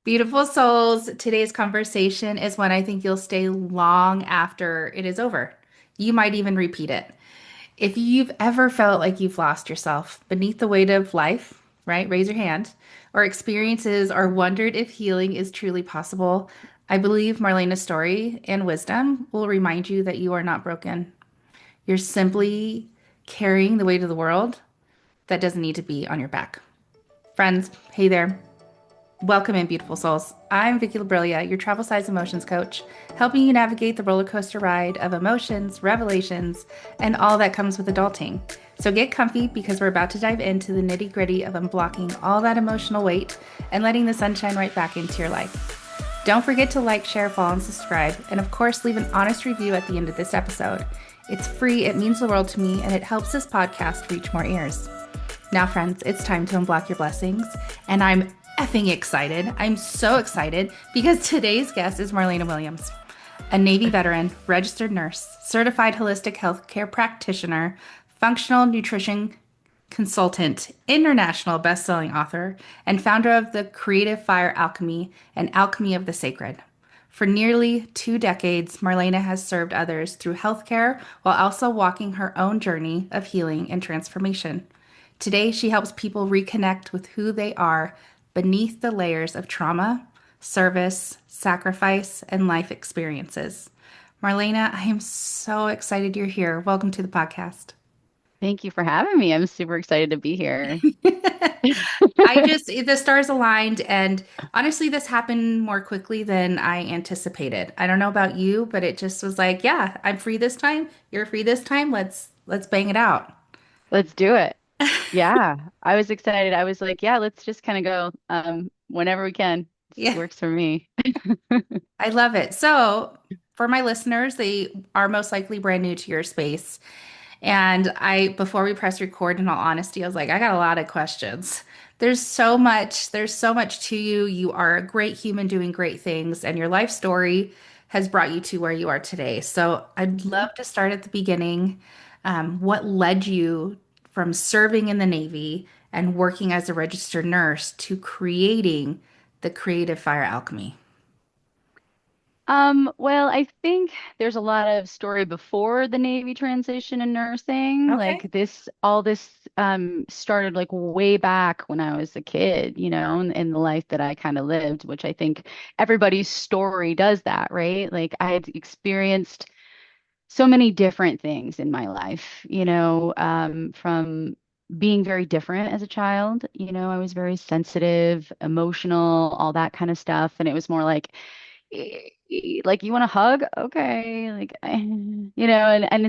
Beautiful souls, today's conversation is one I think you'll stay long after it is over. You might even repeat it. If you've ever felt like you've lost yourself beneath the weight of life, right? Raise your hand. Or experiences or wondered if healing is truly possible, I believe Marlena's story and wisdom will remind you that you are not broken. You're simply carrying the weight of the world that doesn't need to be on your back. Friends, hey there. Welcome in, beautiful souls. I'm Vicki Lebrilla, your travel size emotions coach, helping you navigate the roller coaster ride of emotions, revelations, and all that comes with adulting. So get comfy because we're about to dive into the nitty gritty of unblocking all that emotional weight and letting the sunshine right back into your life. Don't forget to like, share, follow, and subscribe, and of course, leave an honest review at the end of this episode. It's free, it means the world to me, and it helps this podcast reach more ears. Now, friends, it's time to unblock your blessings, and I'm effing excited. I'm so excited because today's guest is Marlaina Williams, a Navy veteran, registered nurse, certified holistic healthcare practitioner, functional nutrition consultant, international best-selling author, and founder of the Creative Fire Alchemy and Alchemy of the Sacred. For nearly 2 decades, Marlaina has served others through healthcare while also walking her own journey of healing and transformation. Today, she helps people reconnect with who they are beneath the layers of trauma, service, sacrifice, and life experiences. Marlaina, I am so excited you're here. Welcome to the podcast. Thank you for having me. I'm super excited to be here. The stars aligned, and honestly, this happened more quickly than I anticipated. I don't know about you, but it just was like, yeah, I'm free this time. You're free this time. Let's bang it out. Let's do it. Yeah, I was excited. I was like, yeah, let's just kind of go whenever we can. This Yeah. works for me. I love it. So, for my listeners, they are most likely brand new to your space. And before we press record, in all honesty, I was like, I got a lot of questions. There's so much to you. You are a great human doing great things, and your life story has brought you to where you are today. So, I'd Mhm. love to start at the beginning. What led you from serving in the Navy and working as a registered nurse to creating the Creative Fire Alchemy? Well, I think there's a lot of story before the Navy transition in nursing. Okay. Like all this started like way back when I was a kid, in the life that I kind of lived, which I think everybody's story does that, right? Like I had experienced so many different things in my life, from being very different as a child. I was very sensitive, emotional, all that kind of stuff. And it was more like you want a hug? Okay. And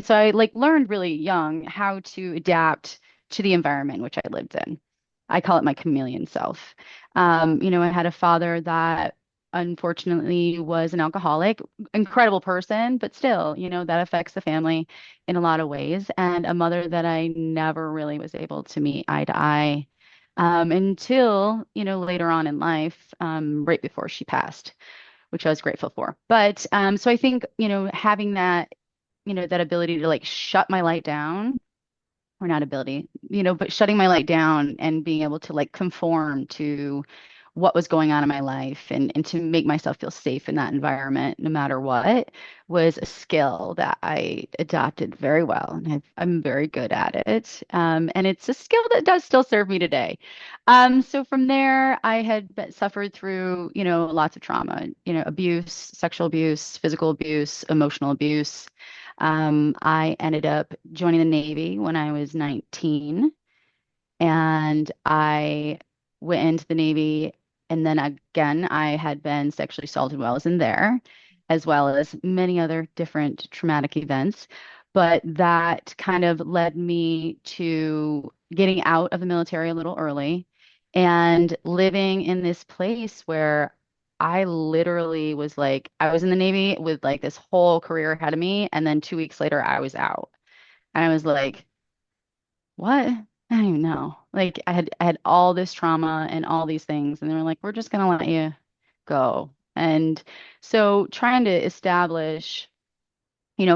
so I like learned really young how to adapt to the environment which I lived in. I call it my chameleon self. I had a father that unfortunately was an alcoholic, incredible person, but still, that affects the family in a lot of ways. And a mother that I never really was able to meet eye to eye until, later on in life, right before she passed, which I was grateful for. But so I think, having that, that ability to like shut my light down, or not ability, but shutting my light down and being able to like conform to what was going on in my life and to make myself feel safe in that environment, no matter what, was a skill that I adopted very well. And I'm very good at it. And it's a skill that does still serve me today. So from there, I had suffered through, lots of trauma, abuse, sexual abuse, physical abuse, emotional abuse. I ended up joining the Navy when I was 19, and I went into the Navy. And then again, I had been sexually assaulted while I was in there, as well as many other different traumatic events. But that kind of led me to getting out of the military a little early and living in this place where I literally was like, I was in the Navy with like this whole career ahead of me. And then 2 weeks later, I was out. And I was like, what? I don't even know. Like I had all this trauma and all these things, and they were like, we're just gonna let you go. And so trying to establish,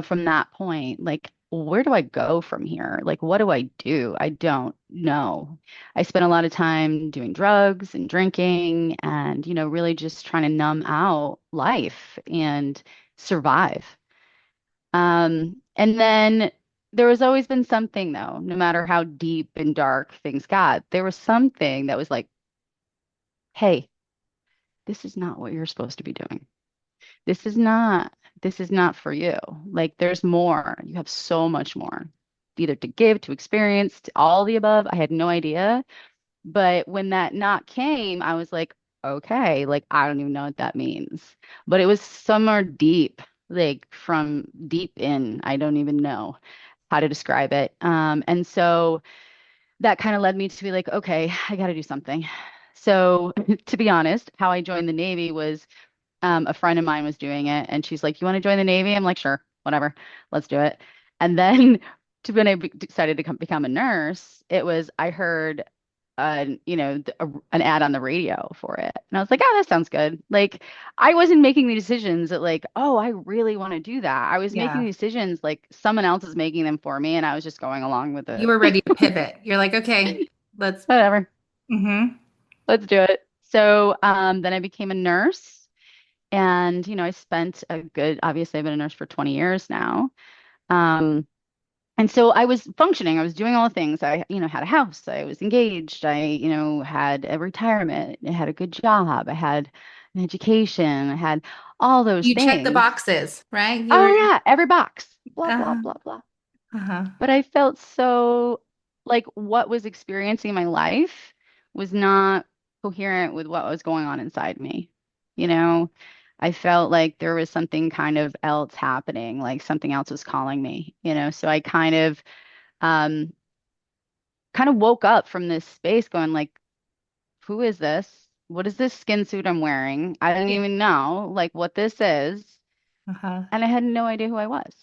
from that point, like where do I go from here? Like, what do I do? I don't know. I spent a lot of time doing drugs and drinking and, really just trying to numb out life and survive. And then there was always been something, though, no matter how deep and dark things got, there was something that was like, hey, this is not what you're supposed to be doing. This is not, this is not for you. Like there's more. You have so much more, either to give, to experience, to all the above. I had no idea. But when that knock came, I was like, okay, like I don't even know what that means. But it was somewhere deep, like from deep in. I don't even know how to describe it. And so that kind of led me to be like, okay, I got to do something. So to be honest, how I joined the Navy was a friend of mine was doing it, and she's like, "You want to join the Navy?" I'm like, "Sure, whatever, let's do it." And then when I decided to become a nurse, it was I heard an ad on the radio for it, and I was like, "Oh, that sounds good." Like I wasn't making the decisions that like, "Oh, I really want to do that." I was making Yeah. decisions like someone else is making them for me, and I was just going along with You it. were ready to pivot. You're like, okay, let's. Whatever, Mm-hmm. let's do it. So then I became a nurse. And, I spent obviously, I've been a nurse for 20 years now. Um, and so I was functioning, I was doing all the things. I, had a house, I was engaged, I, had a retirement, I had a good job, I had an education, I had all those You check the things. boxes, right? You Oh, were, yeah, every box, blah, blah, uh-huh, blah, blah. uh-huh. But I felt so like what was experiencing in my life was not coherent with what was going on inside me. You know, I felt like there was something kind of else happening, like something else was calling me, So I um kind of woke up from this space going like, who is this? What is this skin suit I'm wearing? I don't Yeah. even know like what this is. Uh-huh. And I had no idea who I was.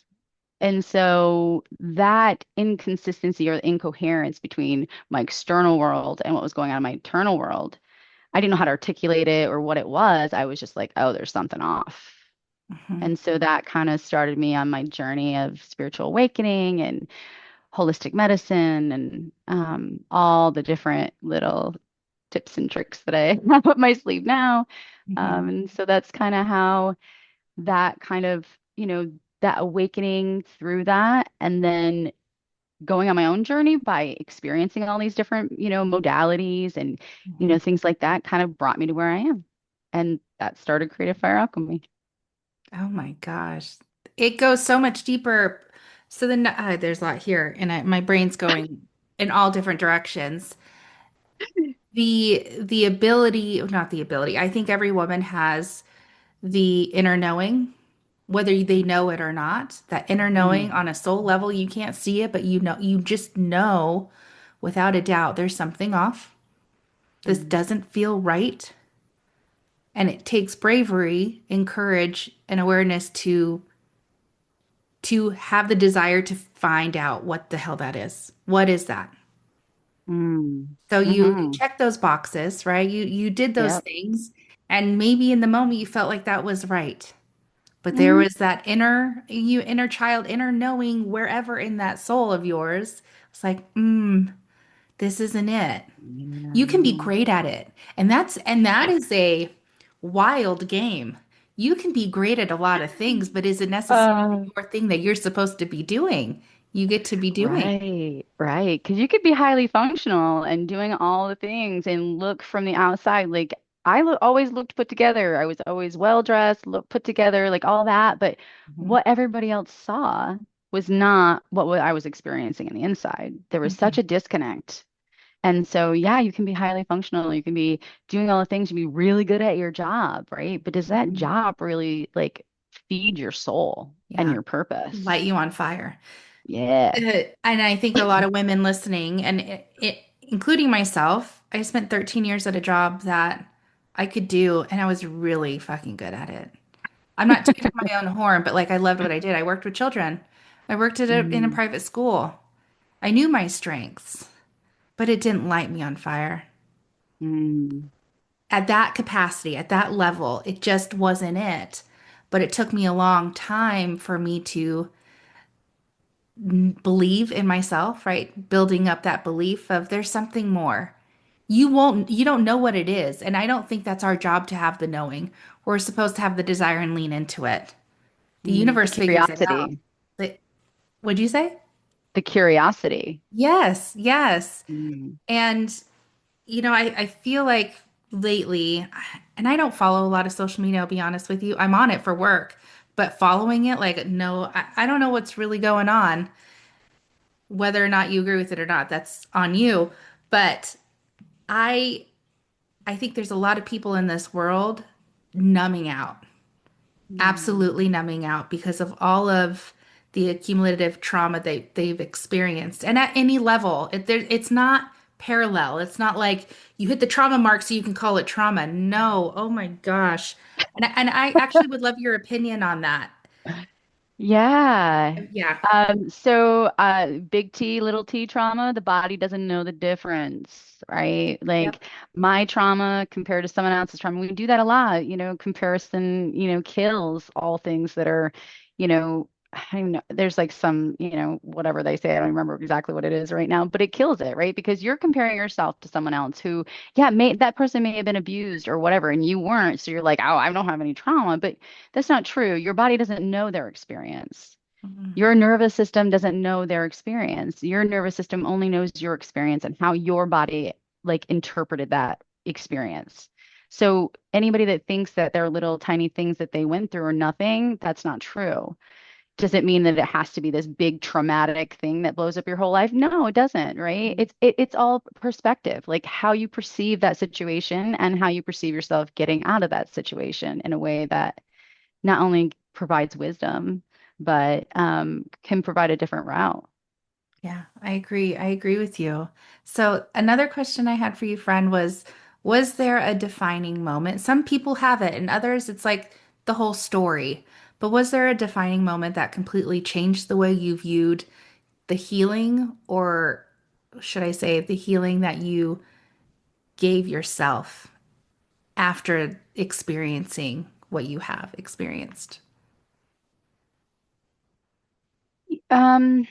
And so that inconsistency or incoherence between my external world and what was going on in my internal world, I didn't know how to articulate it or what it was. I was just like, oh, there's something off. Mhm. And so that kind of started me on my journey of spiritual awakening and holistic medicine and all the different little tips and tricks that I have up my sleeve now. Mhm. And so that's kind of how that kind of, you know, that awakening through that. And then going on my own journey by experiencing all these different, modalities and, Mhm. things like that kind of brought me to where I am. And that started Creative Fire Alchemy. Oh my gosh. It goes so much deeper. So then there's a lot here, and my brain's going in all different directions. The ability, not the ability. I think every woman has the inner knowing, whether they know it or not. That inner knowing Mm, on a soul level, you can't see it, but you just know without a doubt there's something off. This mm, doesn't feel right. And it takes bravery and courage and awareness to have the desire to find out what the hell that is. What is that? mm, So you mm-hmm. check those boxes, right? You did those Yep. things, and maybe in the moment you felt like that was right. But there Mm, was that inner child, inner knowing wherever in that soul of yours. It's like, this isn't it. You can be yeah. great at it. And that is a wild game. You can be great at a lot of things, but is it necessarily Uh, your thing that you're supposed to be doing? You get to be doing. right, right. Because you could be highly functional and doing all the things and look from the outside. Like always looked put together. I was always well dressed, look put together, like all that. But Mhm. what everybody else saw was not what I was experiencing in the inside. There was such Mhm. a disconnect. And so, yeah, you can be highly functional. You can be doing all the things. You can be really good at your job, right? But does that Mhm. job really like feed your soul and Yeah, your purpose? light you on fire. Yeah. And I think a lot of women listening, and including myself, I spent 13 years at a job that I could do, and I was really fucking good at it. I'm not tooting my own horn, but like I loved what I did. I worked with children. I worked in a Mm, private school. I knew my strengths, but it didn't light me on fire. mm, At that capacity, at that level, it just wasn't it. But it took me a long time for me to believe in myself, right? Building up that belief of there's something more. You don't know what it is. And I don't think that's our job to have the knowing. We're supposed to have the desire and lean into it. The The universe figures it out. curiosity, But, what'd you say? the curiosity. Yes, yes. Mm. And, I feel like lately, and I don't follow a lot of social media, I'll be honest with you. I'm on it for work, but following it, like, no, I don't know what's really going on. Whether or not you agree with it or not, that's on you. But I I think there's a lot of people in this world numbing out, Mm. absolutely numbing out because of all of the accumulative trauma they've experienced. And at any level, it's not parallel. It's not like you hit the trauma mark so you can call it trauma. No. Oh my gosh. And I actually would love your opinion on that. Yeah. Yeah. Big T, little t trauma, the body doesn't know the difference, right? Yep. Like my trauma compared to someone else's trauma, we do that a lot, comparison, kills all things that are, you know, I don't know, there's like some, whatever they say, I don't remember exactly what it is right now, but it kills it, right? Because you're comparing yourself to someone else who, yeah, that person may have been abused or whatever, and you weren't. So you're like, oh, I don't have any trauma, but that's not true. Your body doesn't know their experience. Mhm. Your nervous system doesn't know their experience. Your nervous system only knows your experience and how your body like interpreted that experience. So anybody that thinks that there are little tiny things that they went through or nothing, that's not true. Does it mean that it has to be this big traumatic thing that blows up your whole life? No, it doesn't, right? It's all perspective, like how you perceive that situation and how you perceive yourself getting out of that situation in a way that not only provides wisdom, but can provide a different route. Yeah, I agree. I agree with you. So, another question I had for you, friend, was there a defining moment? Some people have it, and others, it's like the whole story. But was there a defining moment that completely changed the way you viewed the healing, or should I say, the healing that you gave yourself after experiencing what you have experienced? Um,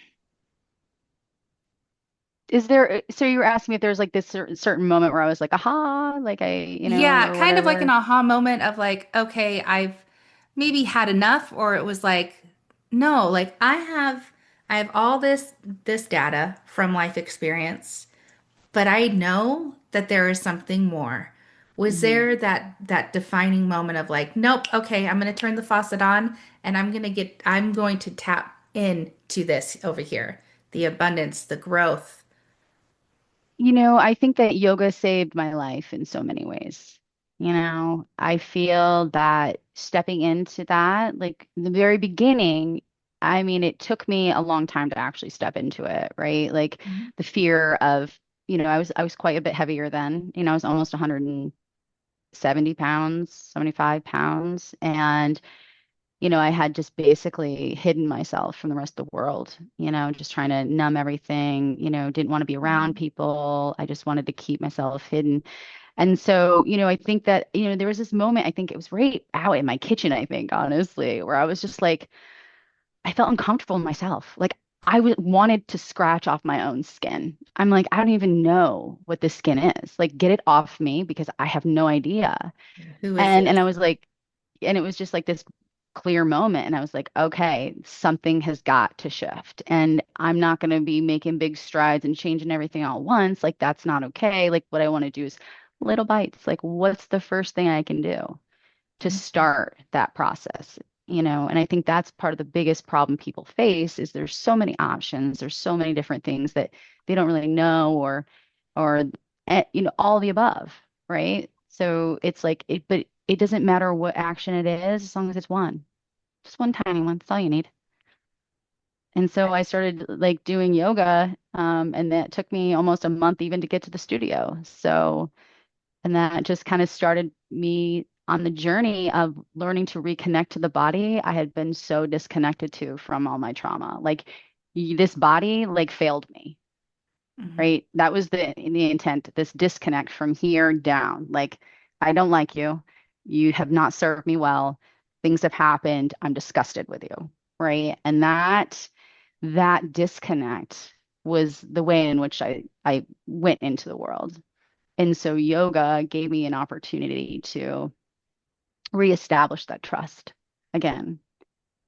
so you were asking me if there's like this certain moment where I was like, aha, like Yeah, or kind of like an whatever. aha moment of like, okay, I've maybe had enough, or it was like, no, like I have all this data from life experience, but I know that there is something more. Was Mhm. there that defining moment of like, nope, okay, I'm gonna turn the faucet on and I'm going to tap into this over here, the abundance, the growth. I think that yoga saved my life in so many ways. I feel that stepping into that, like the very beginning, I mean, it took me a long time to actually step into it, right? Like Mhm. the fear of, I was quite a bit heavier then. I was almost 170 pounds, 75 pounds. And I had just basically hidden myself from the rest of the world, just trying to numb everything, didn't want to be around people. I just wanted to keep myself hidden. And so, I think that, there was this moment, I think it was right out in my kitchen, I think, honestly, where I was just like, I felt uncomfortable in myself. Like wanted to scratch off my own skin. I'm like, I don't even know what this skin is. Like, get it off me because I have no idea. Who is And this? I was like, and it was just like this clear moment. And I was like, okay, something has got to shift. And I'm not going to be making big strides and changing everything all at once. Like, that's not okay. Like, what I want to do is little bites. Like, what's the first thing I can do to start that process? And I think that's part of the biggest problem people face is there's so many options. There's so many different things that they don't really know or all the above, right? So it's like but it doesn't matter what action it is as long as it's one, just one tiny one. That's all you need. And so I started like doing yoga, and that took me almost a month even to get to the studio. So, and that just kind of started me on the journey of learning to reconnect to the body I had been so disconnected to from all my trauma. Like this body like failed me, Mhm. right? That was the intent, this disconnect from here down. Like, I don't like you. You have not served me well. Things have happened. I'm disgusted with you, right? And that that disconnect was the way in which I went into the world. And so yoga gave me an opportunity to reestablish that trust again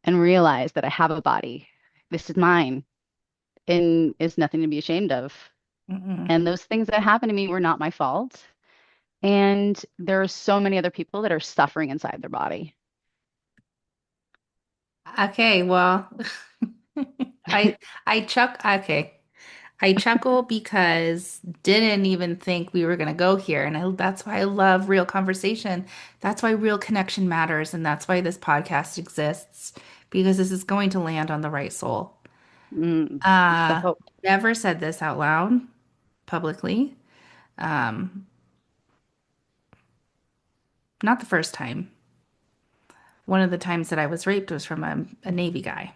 and realize that I have a body. This is mine and is nothing to be ashamed of. Mm-mm. And those things that happened to me were not my fault. And there are so many other people that are suffering inside their body. Okay, well, I okay. I chuckle because didn't even think we were going to go here. And that's why I love real conversation. That's why real connection matters. And that's why this podcast exists, because this is going to land on the right soul. It's the Uh, hope. Never said this out loud publicly. Um, Not the first time. One of the times that I was raped was from a Navy guy,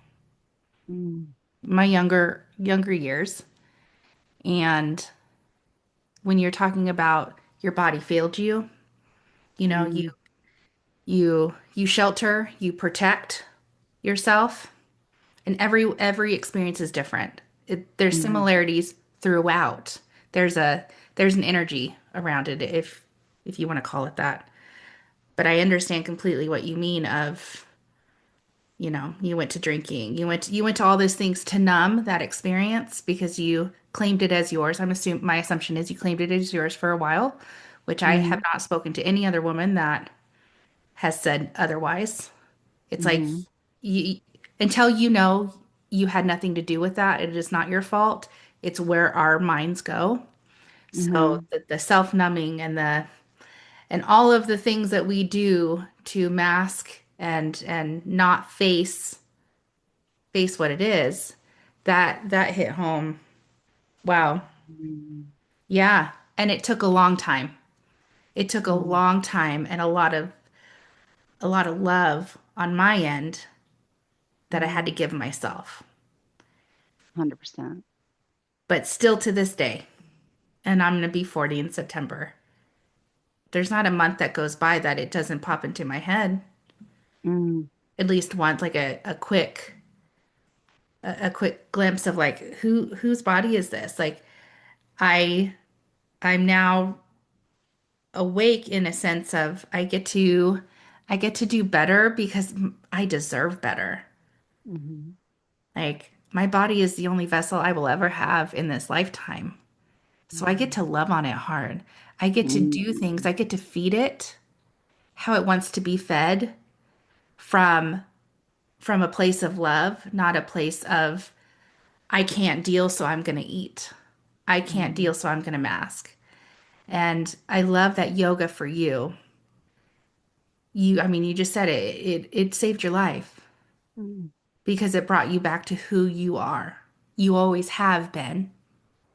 Mm, my younger years. And when you're talking about your body failed you, you know, mm, you shelter, you protect yourself, and every experience is different. There's mm, similarities throughout. There's a there's an energy around it, if you want to call it that. But I understand completely what you mean of, you went to drinking, you went to all those things to numb that experience because you claimed it as yours. My assumption is you claimed it as yours for a while, which I have mm, not spoken to any other woman that has said otherwise. It's like mm, you, until you know you had nothing to do with that, it is not your fault. It's where our minds go. So mm, the self-numbing and all of the things that we do to mask and not face what it is, that hit home. Wow. mm, Yeah. And it took a long time. It took a mm, long time and a lot of love on my end that I had to mm, give myself. 100%. But still to this day, and I'm going to be 40 in September. There's not a month that goes by that it doesn't pop into my head Mm, at least once, like a quick glimpse of like whose body is this? Like I I'm now awake in a sense of I get to do better because I deserve better. mhm, Like my body is the only vessel I will ever have in this lifetime. So I get mm, to love on it hard. I get to do things. mm, I get to feed it how it wants to be fed from from a place of love, not a place of I can't deal, so I'm going to eat. I can't mm, deal, so I'm going to mask. And I love that yoga for you. I mean, you just said it saved your life mm, because it brought you back to who you are. You always have been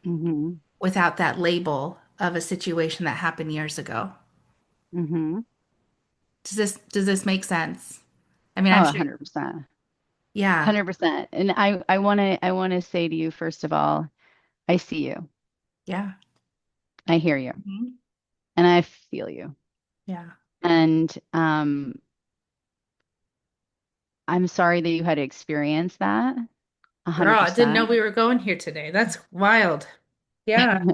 mhm, without that label of a situation that happened years ago. mhm. Does this make sense? I mean, I'm Oh, sure. 100%. Yeah. 100%. And I want to say to you, first of all, I see you. Yeah. I hear you. Mhm. And I feel you. Yeah. And I'm sorry that you had to experience that. Girl, I didn't know 100%. we were going here today. That's wild. Yeah.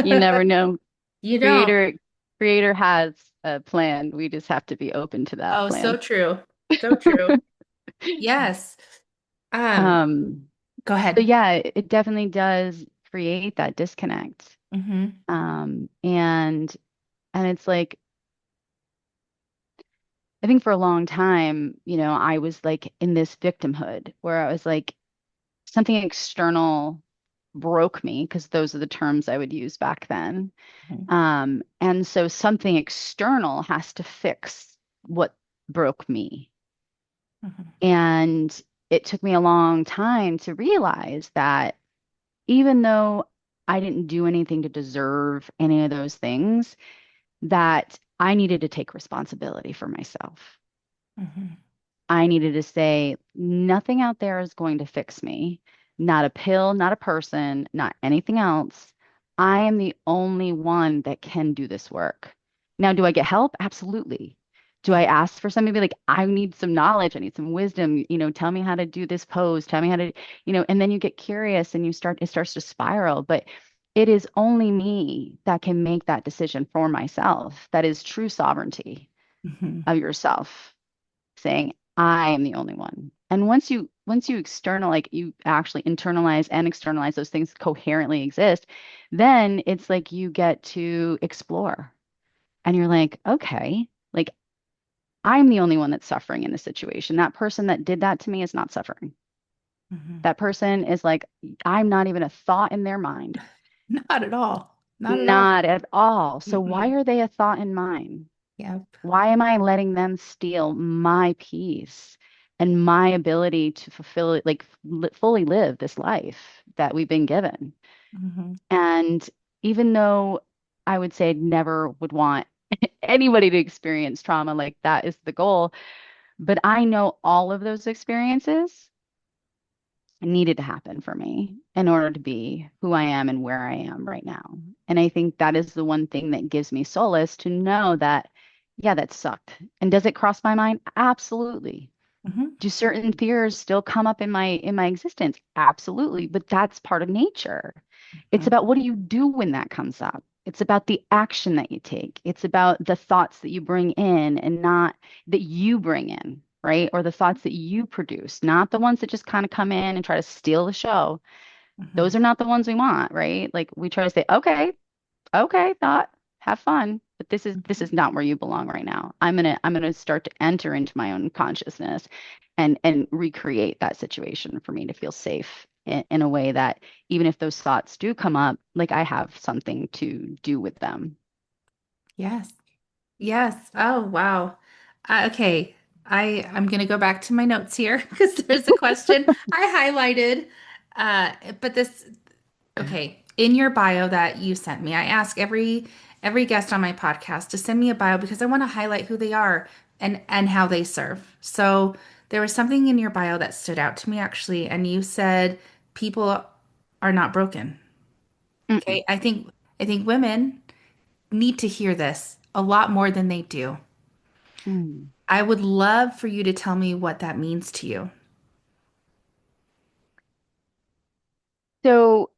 You never know. You don't. Creator creator has a plan. We just have to be open to that Oh, so plan. true. So true. Yes. Um, Um, Go but ahead. yeah, it definitely does create that disconnect. Hmm. And it's like I think for a long time, I was like in this victimhood where I was like something external broke me because those are the terms I would use back then. And so something external has to fix what broke me. Hmm. And it took me a long time to realize that even though I didn't do anything to deserve any of those things, that I needed to take responsibility for myself. Hmm. I needed to say, nothing out there is going to fix me. Not a pill, not a person, not anything else. I am the only one that can do this work. Now, do I get help? Absolutely. Do I ask for somebody to be like, I need some knowledge, I need some wisdom, tell me how to do this pose, tell me how to, and then you get curious and it starts to spiral. But it is only me that can make that decision for myself. That is true sovereignty Hmm. of yourself, saying, I am the only one. And once you external, like you actually internalize and externalize those things coherently exist, then it's like you get to explore. And you're like, okay, like I'm the only one that's suffering in this situation. That person that did that to me is not suffering. Hmm. That person is like, I'm not even a thought in their mind. Not at all. Not at all. Not at all. So why Mm-mm. are they a thought in mine? Yep. Why am I letting them steal my peace and my ability to fulfill it, like fully live this life that we've been given? Hmm. And even though I would say I never would want anybody to experience trauma, like that is the goal, but I know all of those experiences needed to happen for me in order to be who I am and where I am right now. And I think that is the one thing that gives me solace to know that, yeah, that sucked. And does it cross my mind? Absolutely. Hmm. Do certain fears still come up in my existence? Absolutely, but that's part of nature. It's about what do you do when that comes up? It's about the action that you take. It's about the thoughts that you bring in and not that you bring in, right? Or the thoughts that you produce, not the ones that just kind of come in and try to steal the show. Hmm. Those are not the ones we want, right? Like we try to say, okay, thought, have fun. But this is not where you belong right now. I'm gonna start to enter into my own consciousness and recreate that situation for me to feel safe in a way that even if those thoughts do come up, like I have something to do with them. Yes. Yes. Oh, wow. Okay. I'm gonna go back to my notes here because there's a question I highlighted. But this, okay, in your bio that you sent me, I ask every guest on my podcast to send me a bio because I want to highlight who they are and how they serve. So there was something in your bio that stood out to me actually, and you said people are not broken. Mm-mm. Okay. I think women need to hear this a lot more than they do. Mm. I would love for you to tell me what that means to you. So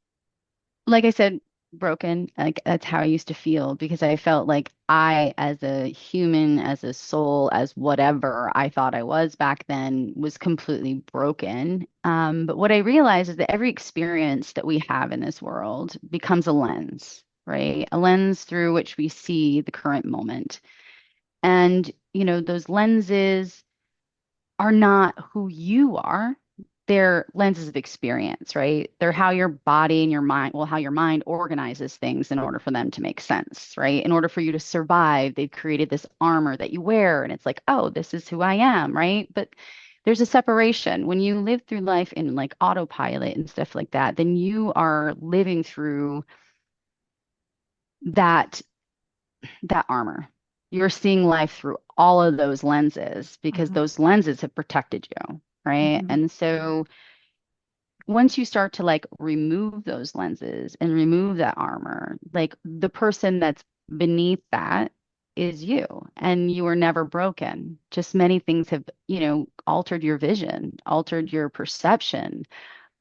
like I said, broken. Like that's how I used to feel because I felt like I, as a human, as a soul, as whatever I thought I was back then, was completely broken. But what I realized is that every experience that we have in this world becomes a lens, right? A lens through which we see the current moment. And, those lenses are not who you are. They're lenses of experience, right? They're how your body and your mind, well, how your mind organizes things in order for them to make sense, right? In order for you to survive, they've created this armor that you wear, and it's like, oh, this is who I am, right? But there's a separation. When you live through life in like autopilot and stuff like that, then you are living through that that armor. You're seeing life through all of those lenses because Mhm. those lenses have protected you, right? Mhm. And so once you start to like remove those lenses and remove that armor, like the person that's beneath that is you, and you were never broken. Just many things have, altered your vision, altered your perception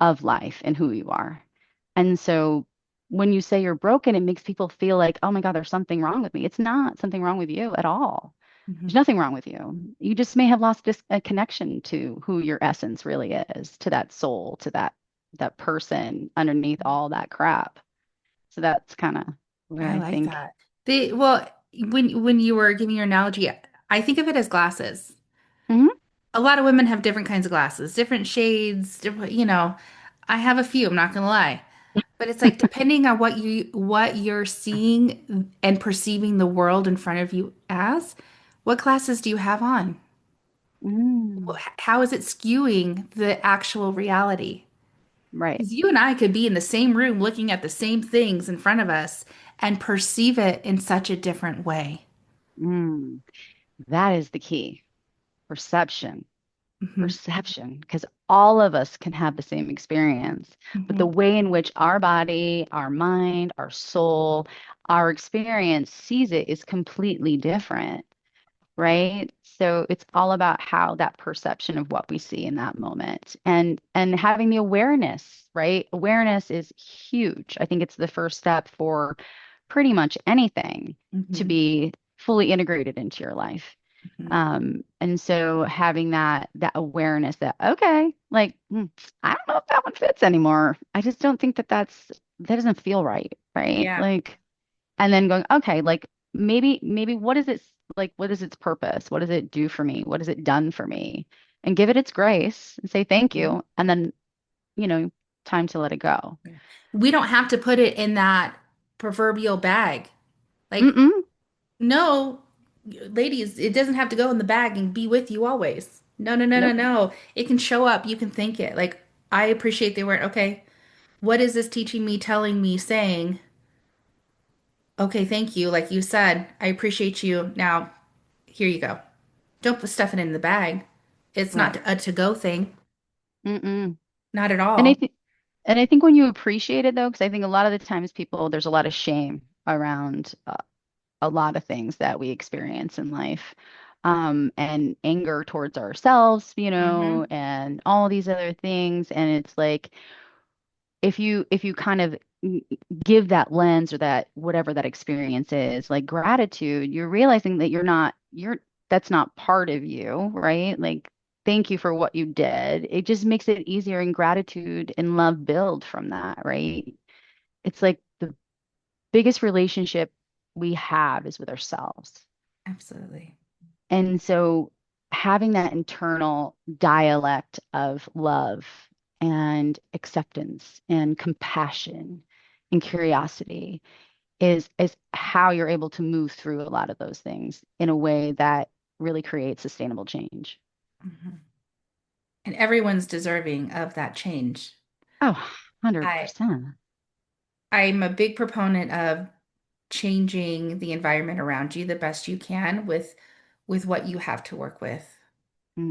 of life and who you are. And so when you say you're broken, it makes people feel like, oh my God, there's something wrong with me. It's not something wrong with you at all. There's Mhm. nothing wrong with you. You just may have lost a connection to who your essence really is, to that soul, to that person underneath all that crap. So that's kind of what I I like think. that. Well, when you were giving your analogy, I think of it as glasses. Hmm. A lot of women have different kinds of glasses, different shades, different. I have a few, I'm not gonna lie. But it's like depending on what you're seeing and perceiving the world in front of you as, what glasses do you have on? Mm, How is it skewing the actual reality? right. Because you and I could be in the same room looking at the same things in front of us and perceive it in such a different way. Mm, that is the key. Perception. Hmm. Perception, because all of us can have the same experience, but the Hmm. way in which our body, our mind, our soul, our experience sees it is completely different. right? So it's all about how that perception of what we see in that moment and having the awareness, right? Awareness is huge. I think it's the first step for pretty much anything to Hmm. be fully integrated into your life. Hmm. And so having that awareness that, okay, like, I don't know if that one fits anymore. I just don't think that doesn't feel right, right? Yeah, Like, and then going, okay, like maybe what is it like, what is its purpose? What does it do for me? What has it done for me? And give it its grace and say thank mhm. you. And then, you know, time to let it go. Yeah. We don't have to put it in that proverbial bag. Like, Mm-mm. no, ladies, it doesn't have to go in the bag and be with you always. No, no, no, no, Nope. no. It can show up. You can think it. Like, I appreciate the word. Okay, what is this teaching me, telling me, saying? Okay, thank you. Like you said, I appreciate you. Now, here you go. Don't put stuff it in the bag. It's not Right. a to-go thing. Mm-mm. Not at And I all. think and I think when you appreciate it though, because I think a lot of the times people, there's a lot of shame around a lot of things that we experience in life. And anger towards ourselves, Hmm. and all these other things. And it's like if you kind of give that lens or that whatever that experience is, like gratitude, you're realizing that you're that's not part of you, right? Like thank you for what you did. It just makes it easier and gratitude and love build from that, right? It's like the biggest relationship we have is with ourselves. Absolutely. And so having that internal dialect of love and acceptance and compassion and curiosity is how you're able to move through a lot of those things in a way that really creates sustainable change. Hmm. And everyone's deserving of that change. Oh, I 100%. I'm a big proponent of changing the environment around you the best you can with what you have to work with.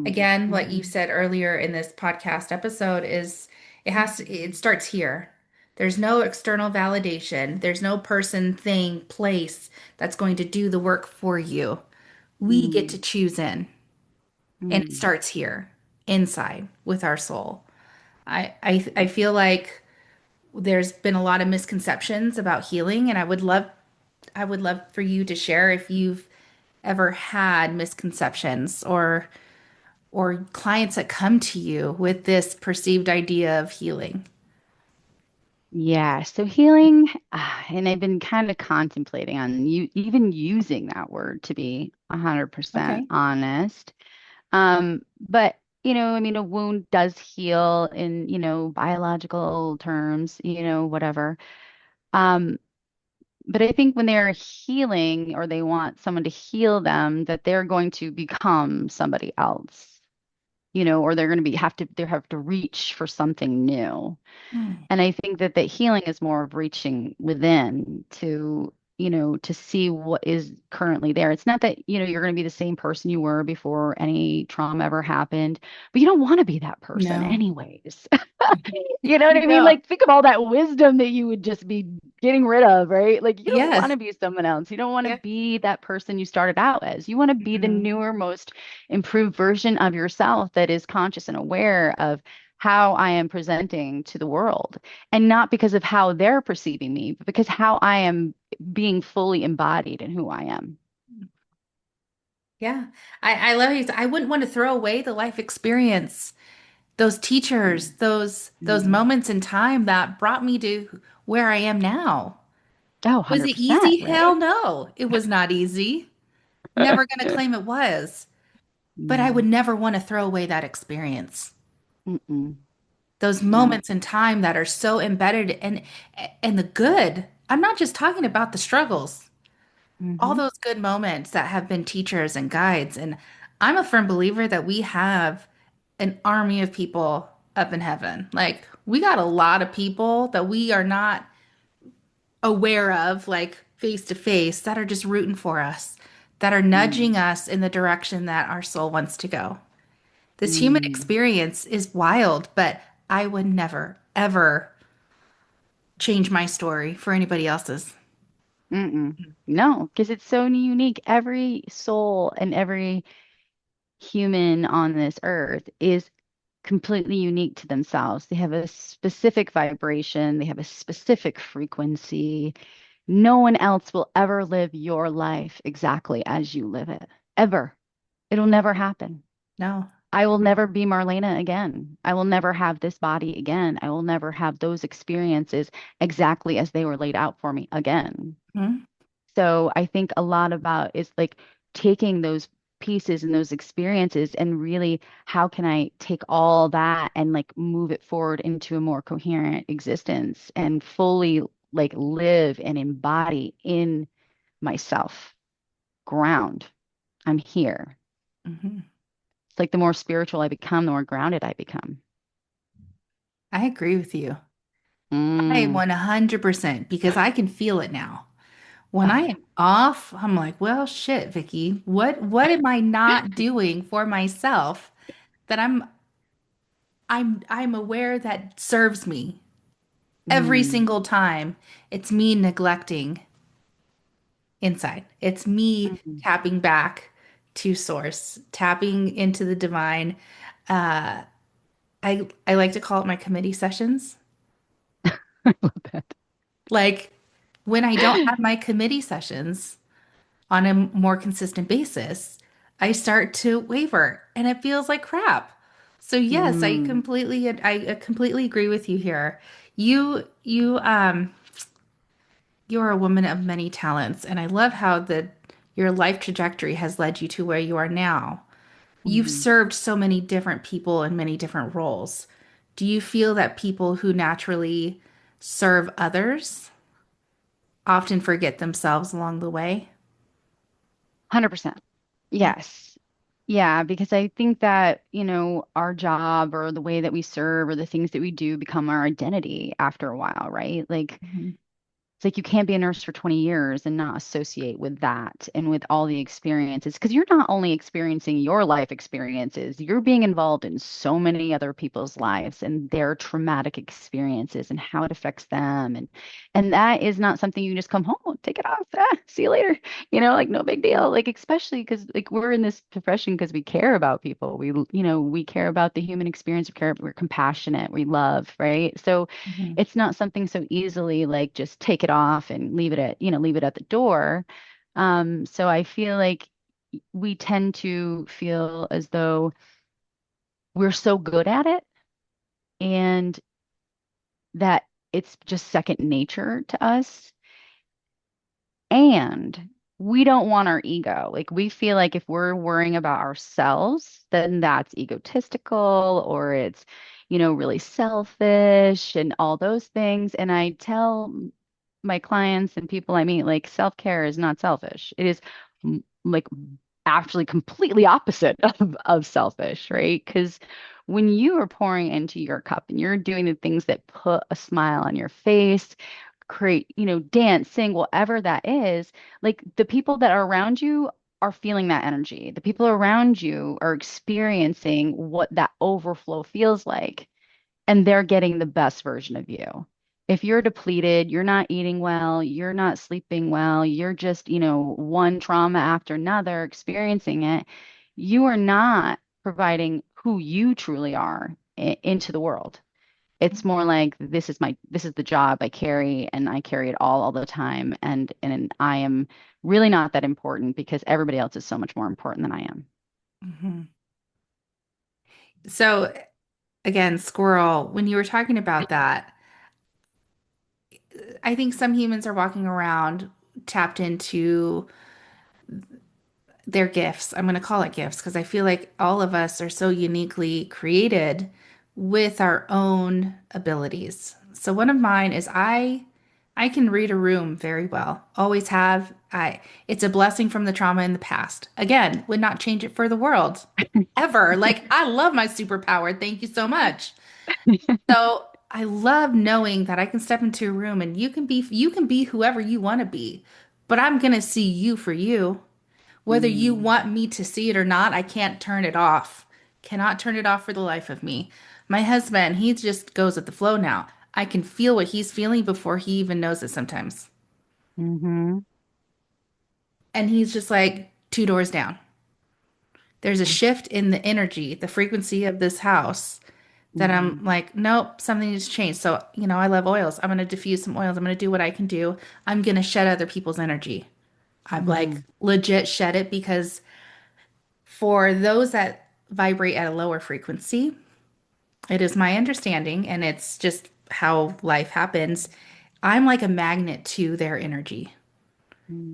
Again, what you Mm-hmm. said earlier in this podcast episode is it starts here. There's no external validation. There's no person, thing, place that's going to do the work for you. We get to choose in, and it Mm-hmm. starts here, inside with our soul. I feel like there's been a lot of misconceptions about healing, and I would love for you to share if you've ever had misconceptions or clients that come to you with this perceived idea of healing. Yeah, so healing, and I've been kind of contemplating on you even using that word to be 100% Okay. honest. But I mean, a wound does heal in, biological terms, whatever. Um, but I think when they're healing or they want someone to heal them, that they're going to become somebody else, or they're going to they have to reach for something new. Mm. And I think that healing is more of reaching within to see what is currently there. It's not that, you're going to be the same person you were before any trauma ever happened, but you don't want to be that person No. anyways. You know what I mean? No. Like, think of all that wisdom that you would just be getting rid of, right? Like, you don't want Yes. to be someone else. You don't want to Yeah. be that person you started out as. You want to be the Mhm. newer, most improved version of yourself that is conscious and aware of how I am presenting to the world. And not because of how they're perceiving me, but because how I am being fully embodied in who I am. Yeah. I love you. I wouldn't want to throw away the life experience, those teachers, those Mm. moments in time that brought me to where I am now. Oh, Was it 100%, easy? Hell right? no. It was not easy. Never going to claim it was. But I would No. never want to throw away that experience. Mm-mm. Those No. moments in time that are so embedded and the good. I'm not just talking about the struggles. All Mm-hmm. those good moments that have been teachers and guides. And I'm a firm believer that we have an army of people up in heaven. Like, we got a lot of people that we are not aware of, like face to face, that are just rooting for us, that are nudging Mm. us in the direction that our soul wants to go. This human Mm. experience is wild, but I would never, ever change my story for anybody else's. Mm-mm. No, because it's so unique. Every soul and every human on this earth is completely unique to themselves. They have a specific vibration, they have a specific frequency. No one else will ever live your life exactly as you live it, ever. It'll never happen. No. I will never be Marlaina again. I will never have this body again. I will never have those experiences exactly as they were laid out for me again. Mhm. So I think a lot about is like taking those pieces and those experiences and really how can I take all that and like move it forward into a more coherent existence and fully like live and embody in myself, ground. I'm here. Mhm. It's like the more spiritual I become, the more grounded I become. I agree with you. I Mm. 100% because I can feel it now. When Oh I yeah. am off, I'm like, well, shit, Vicky, what am I not doing for myself that I'm aware that serves me every Mm. single time? It's me neglecting inside. It's me Mm. tapping back to source, tapping into the divine. Uh, I like to call it my committee sessions. I love that. Like when I don't have my committee sessions on a more consistent basis, I start to waver and it feels like crap. So yes, Mm. I completely agree with you here. You are a woman of many talents, and I love how your life trajectory has led you to where you are now. You've Mm. served so many different people in many different roles. Do you feel that people who naturally serve others often forget themselves along the way? 100%. Yeah. Yes. Yeah, because I think that, our job or the way that we serve or the things that we do become our identity after a while, right? Like Mhm. it's like you can't be a nurse for 20 years and not associate with that and with all the experiences because you're not only experiencing your life experiences, you're being involved in so many other people's lives and their traumatic experiences and how it affects them. And that is not something you just come home, take it off, see you later. Like no big deal. Like especially because like we're in this profession because we care about people. We care about the human experience. We're compassionate, we love, right? So Mhm. it's not something so easily like just take it off and leave it at the door. So I feel like we tend to feel as though we're so good at it and that it's just second nature to us. And we don't want our ego. Like we feel like if we're worrying about ourselves, then that's egotistical or it's, really selfish and all those things. And I tell my clients and people I meet, like self-care is not selfish. It is like actually completely opposite of selfish, right? Because when you are pouring into your cup and you're doing the things that put a smile on your face, create, dance, sing, whatever that is, like the people that are around you are feeling that energy. The people around you are experiencing what that overflow feels like and they're getting the best version of you. If you're depleted, you're not eating well, you're not sleeping well, you're just, one trauma after another experiencing it, you are not providing who you truly are into the world. It's more like this is the job I carry and I carry it all the time and I am really not that important because everybody else is so much more important than I am. Mhm. So again, squirrel, when you were talking about that, I think some humans are walking around tapped into their gifts. I'm going to call it gifts because I feel like all of us are so uniquely created with our own abilities. So one of mine is I can read a room very well. Always have. I It's a blessing from the trauma in the past. Again, would not change it for the world ever. Like I love my superpower. Thank you so much. So I love knowing that I can step into a room and you can be whoever you want to be, but I'm gonna see you for you. Whether you Mm, want me to see it or not, I can't turn it off. Cannot turn it off for the life of me. My husband, he just goes with the flow now. I can feel what he's feeling before he even knows it sometimes. Mm-hmm. And he's just like 2 doors down. There's a shift in the energy, the frequency of this house that I'm Mm-hmm. like, nope, something needs to change. So, I love oils. I'm going to diffuse some oils. I'm going to do what I can do. I'm going to shed other people's energy. I'm like Mm-hmm. legit shed it because for those that vibrate at a lower frequency, it is my understanding, and it's just how life happens. I'm like a magnet to their energy.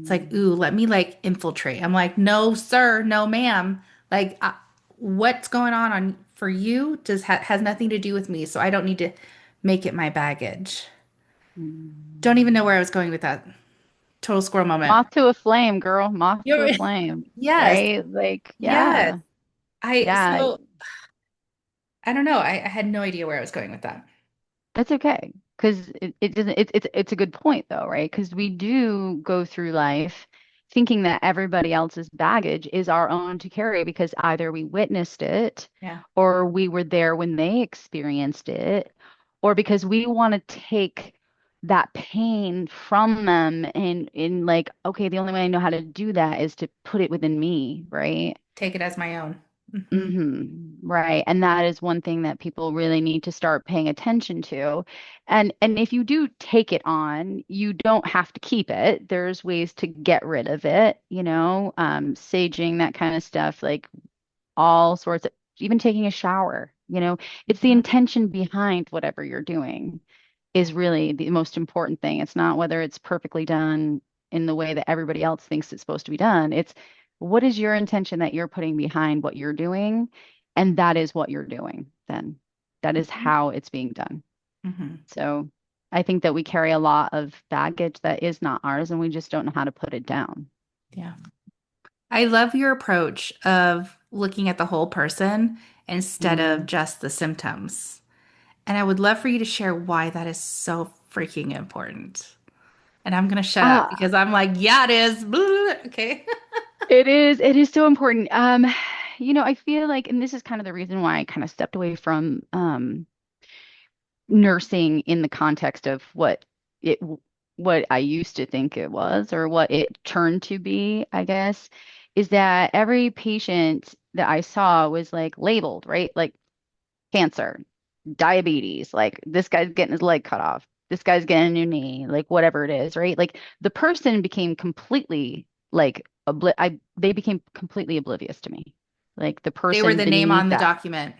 It's like, Mm-hmm. ooh, let me like infiltrate. I'm like, no, sir, no, ma'am. Like, what's going on for you just has nothing to do with me. So I don't need to make it my baggage. Don't even know where I was going with that. Total squirrel moment. Moth to a flame, girl. Moth to You're, a flame, yes, right? Like, yes. yeah, yeah. I don't know. I had no idea where I was going with that. That's okay. Because it doesn't, it's a good point though, right? Because we do go through life thinking that everybody else's baggage is our own to carry because either we witnessed it Yeah, or we were there when they experienced it, or because we want to take that pain from them and in like, okay, the only way I know how to do that is to put it within me, right? take it as my own. Hmm. Right. And that is one thing that people really need to start paying attention to. And if you do take it on, you don't have to keep it. There's ways to get rid of it, saging, that kind of stuff, like all sorts of, even taking a shower, it's the Hmm. intention behind whatever you're doing Yeah. is really the most important thing. It's not whether it's perfectly done in the way that everybody else thinks it's supposed to be done. It's what is your intention that you're putting behind what you're doing? And that is what you're doing then. That is Hmm. how it's being done. Hmm. So I think that we carry a lot of baggage that is not ours and we just don't know how to put it down. Yeah. I love your approach of looking at the whole person instead of Mm. just the symptoms. And I would love for you to share why that is so freaking important. And I'm going to shut up Ah, because I'm like, yeah, it is. Blah. Okay. it is so important. I feel like, and this is kind of the reason why I kind of stepped away from nursing in the context of it what I used to think it was or what it turned to be, I guess, is that every patient that I saw was like labeled, right? Like cancer, diabetes, like this guy's getting his leg cut off, this guy's getting a new knee, like whatever it is, right? Like the person became completely like they became completely oblivious to me. Like the They were person the name on beneath the that. document.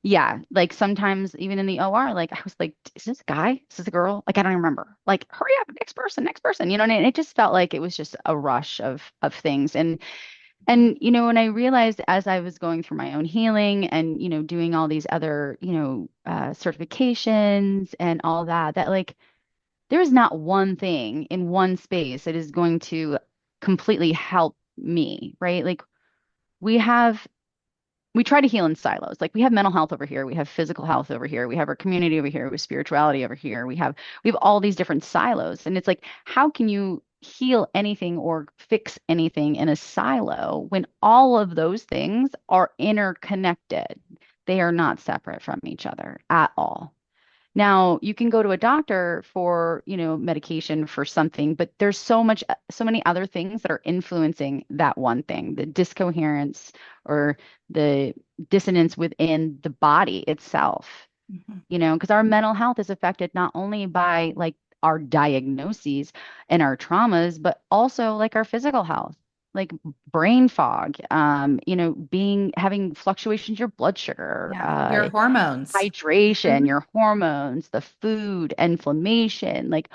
Yeah, like sometimes even in the OR, like I was like, is this a guy? Is this a girl? Like I don't even remember. Like, hurry up, next person. You know, and it just felt like it was just a rush of things. And when I realized as I was going through my own healing and doing all these other certifications and all that, that like there is not one thing in one space that is going to completely help me, right? Like we have we try to heal in silos. Like we have mental health over here, we have physical health over here, we have our community over here, we have spirituality over here. We have all these different silos. And it's like, how can you heal anything or fix anything in a silo when all of those things are interconnected? They are not separate from each other at all. Now, you can go to a doctor for, medication for something, but there's so many other things that are influencing that one thing, the discoherence or the dissonance within the body itself, Mhm. because our mental health is affected not only by like our diagnoses and our traumas, but also like our physical health, like brain fog, having fluctuations in your blood sugar, Yeah. Your hormones. hydration, Mhm. your hormones, the food, inflammation, like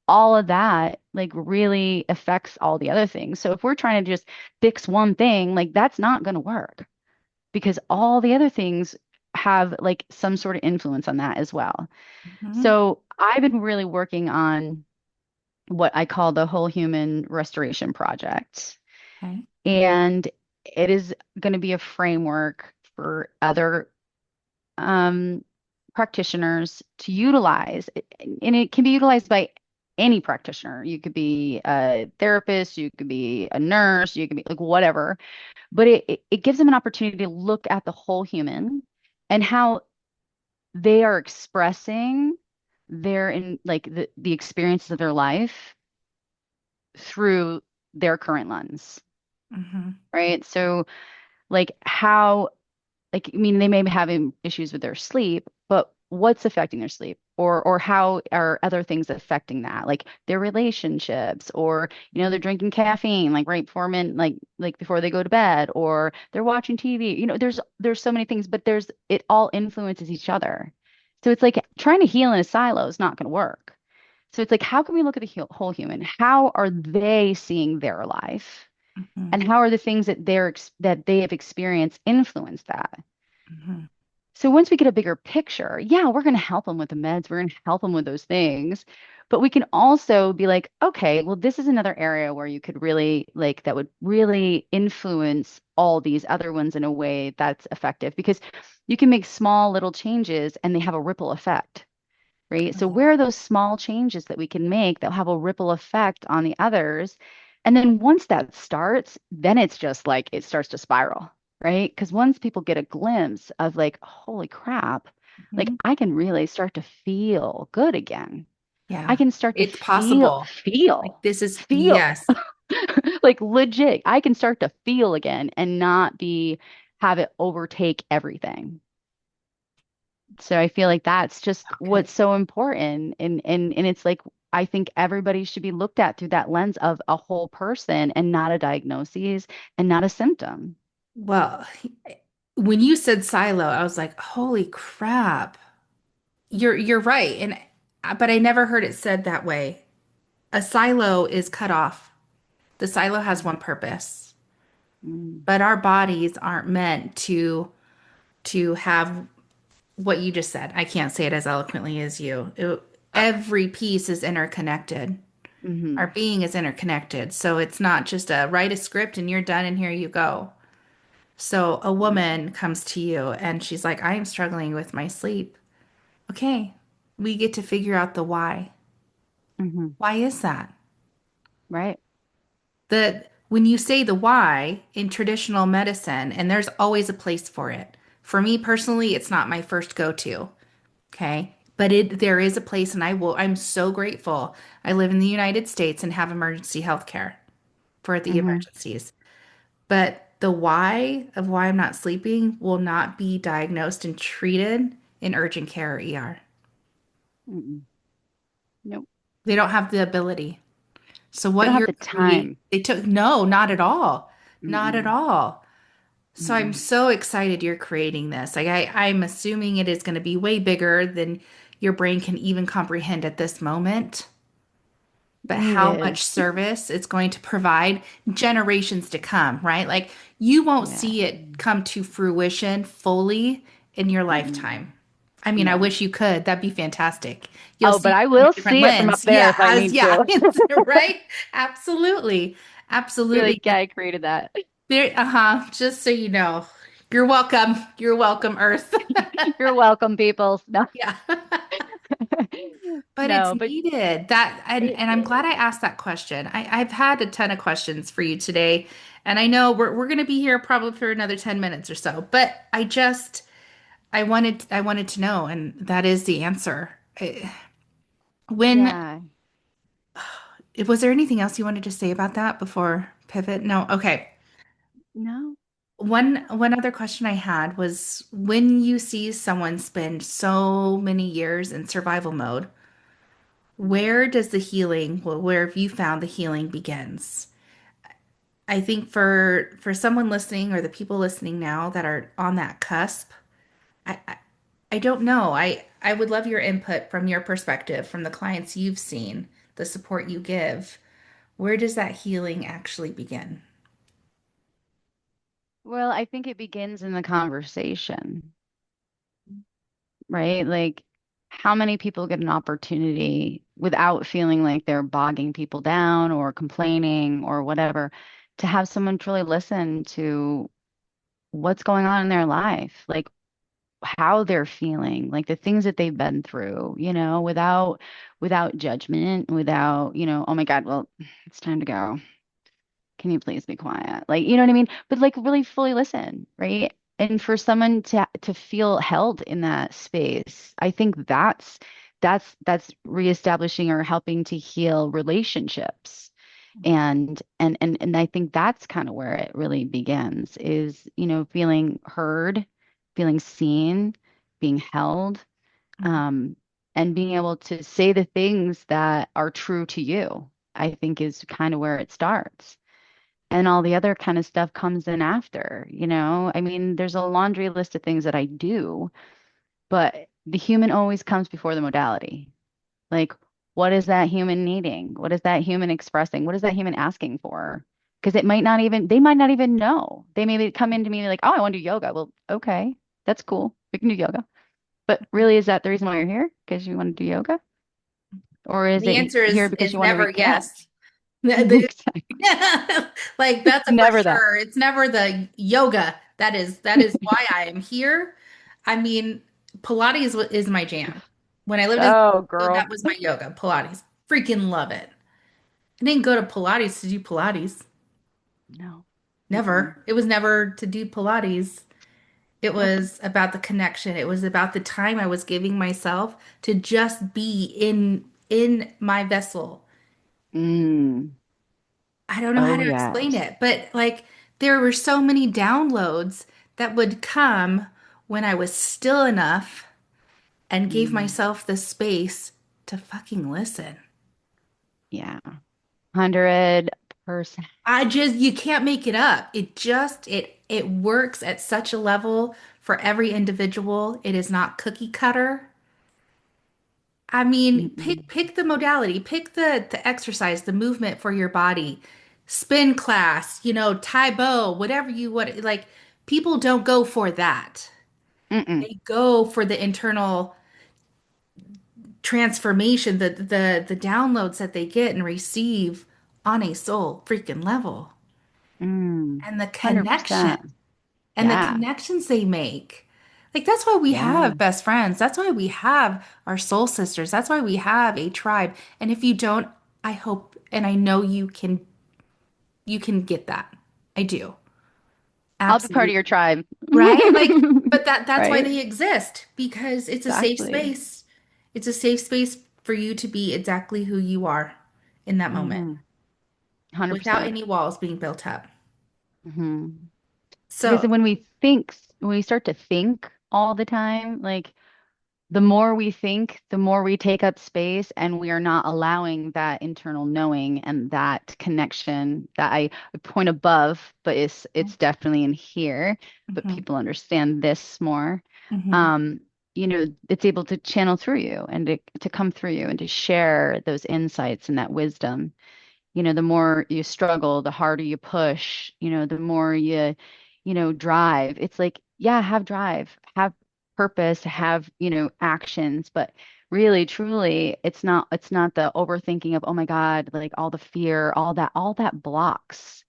all of that, like really affects all the other things. So if we're trying to just fix one thing, like that's not going to work because all the other things have like some sort of influence on that as well. Mhm. So I've been really working on what I call the whole human restoration project. Okay. And it is going to be a framework for other um, practitioners to utilize, and it can be utilized by any practitioner. You could be a therapist, you could be a nurse, you could be like whatever, but it gives them an opportunity to look at the whole human and how they are expressing their in like the experiences of their life through their current lens, Hmm. right? So like how like I mean they may be having issues with their sleep, but what's affecting their sleep? Or how are other things affecting that? Like their relationships, or they're drinking caffeine like right before like before they go to bed, or they're watching TV. There's so many things, but there's it all influences each other. So it's like trying to heal in a silo is not going to work. So it's like how can we look at the whole human? How are they seeing their life? Hmm. And how are the things that that they have experienced influence that? Hmm. So once we get a bigger picture, yeah, we're going to help them with the meds. We're going to help them with those things. But we can also be like, okay, well, this is another area where you could really like that would really influence all these other ones in a way that's effective because you can make small little changes and they have a ripple effect, right? So Yeah. where are those small changes that we can make that have a ripple effect on the others? And then once that starts, then it's just like it starts to spiral, right? Because once people get a glimpse of like, holy crap, like Hmm. I can really start to feel good again. I Yeah. can start to It's possible. Like this is, feel yes. like legit. I can start to feel again and not be have it overtake everything. So I feel like that's just Okay. what's so important. And it's like I think everybody should be looked at through that lens of a whole person and not a diagnosis and not a symptom. Well, when you said silo, I was like, holy crap. You're right. And but I never heard it said that way. A silo is cut off. The silo has one purpose, Mm, but our bodies aren't meant to have what you just said. I can't say it as eloquently as you. Every piece is interconnected. Our hmm being is interconnected. So it's not just a write a script and you're done and here you go. So a woman comes to you and she's like, I am struggling with my sleep. Okay, we get to figure out the why. hmm Why is that? Right. The when you say the why in traditional medicine, and there's always a place for it. For me personally, it's not my first go-to. Okay. But there is a place, and I'm so grateful. I live in the United States and have emergency health care for the hmm emergencies. But the why of why I'm not sleeping will not be diagnosed and treated in urgent care or ER. mm Nope. They don't have the ability. So They what don't have you're the creating, time. they took, no, not at all. Not at Mm-mm. all. So I'm Mm-mm. so excited you're creating this. Like I'm assuming it is going to be way bigger than your brain can even comprehend at this moment. But It how much is. service it's going to provide generations to come, right? Like you won't Yeah. see it come to fruition fully in your Mm-mm. lifetime. I mean, I No. wish you could. That'd be fantastic. You'll Oh, but see I it from a will different see it from up lens. there Yeah, if I as need yeah, to. right? Absolutely. Be Absolutely. like, yeah, I created that. There, uh-huh. Just so you know. You're welcome. You're welcome, Earth. You're welcome, people. No. Yeah. But it's No, but needed. That it and I'm glad I is. asked that question. I've had a ton of questions for you today, and I know we're gonna be here probably for another 10 minutes or so, but I wanted to know, and that is the answer. When Yeah. was there anything else you wanted to say about that before pivot? No. Okay. No. One other question I had was when you see someone spend so many years in survival mode, where does the healing, well, where have you found the healing begins? I think for someone listening or the people listening now that are on that cusp, I don't know. I would love your input from your perspective, from the clients you've seen, the support you give. Where does that healing actually begin? Well, I think it begins in the conversation, right? Like, how many people get an opportunity without feeling like they're bogging people down or complaining or whatever, to have someone truly listen to what's going on in their life, like how they're feeling, like the things that they've been through, without judgment, without, oh my God, well, it's time to go. Can you please be quiet? Like, you know what I mean? But like really fully listen, right? And for someone to feel held in that space, I think that's reestablishing or helping to heal relationships. And I think that's kind of where it really begins is, feeling heard, feeling seen, being held, Mhm. um, and being able to say the things that are true to you, I think is kind of where it starts. And all the other kind of stuff comes in after. I mean, there's a laundry list of things that I do, but the human always comes before the modality. Like, what is that human needing? What is that human expressing? What is that human asking for? Because they might not even know. They maybe come into me like, oh, I want to do yoga. Well, okay, that's cool. We can do yoga. But really, is that the reason why you're here? Because you want to do yoga? Or is The it answer here because is you want to never reconnect? yes. Exactly. Like that's It's a for never that. sure. It's never the yoga. That is why I am here. I mean, Pilates is my jam. When I lived in San Oh, Francisco, girl. that was my yoga, Pilates. Freaking love it. I didn't go to Pilates to do Pilates. No. Mm-mm. Never. It was never to do Pilates. It Nope. was about the connection. It was about the time I was giving myself to just be in my vessel. Mm. I don't know how Oh, to explain yes. it, but like there were so many downloads that would come when I was still enough and gave Mm. myself the space to fucking listen. Yeah. 100%. You can't make it up. It works at such a level for every individual. It is not cookie cutter. I mean, Mm-mm. pick the modality, pick the exercise, the movement for your body. Spin class, Tai Bo, whatever you want. Like people don't go for that. Mm-mm. They go for the internal transformation, the downloads that they get and receive on a soul freaking level. Mm. And the 100%. connection and the Yeah. connections they make. Like that's why we Yeah. have best friends. That's why we have our soul sisters. That's why we have a tribe. And if you don't, I hope and I know you can get that. I do. I'll be part of your Absolutely. tribe. Right? Like, but that's why Right? they exist because it's a safe Exactly. space. It's a safe space for you to be exactly who you are in that moment Mm-hmm. without 100%. any walls being built up. Mm-hmm. Because So, when we start to think all the time, like the more we think, the more we take up space, and we are not allowing that internal knowing and that connection that I point above, but it's definitely in here, but mhm, people understand this more. mhm. Um, it's able to channel through you and to come through you and to share those insights and that wisdom. The more you struggle, the harder you push, the more you drive. It's like, yeah, have drive, have purpose, have, actions, but really, truly, it's not the overthinking of, oh my God, like all the fear, all that blocks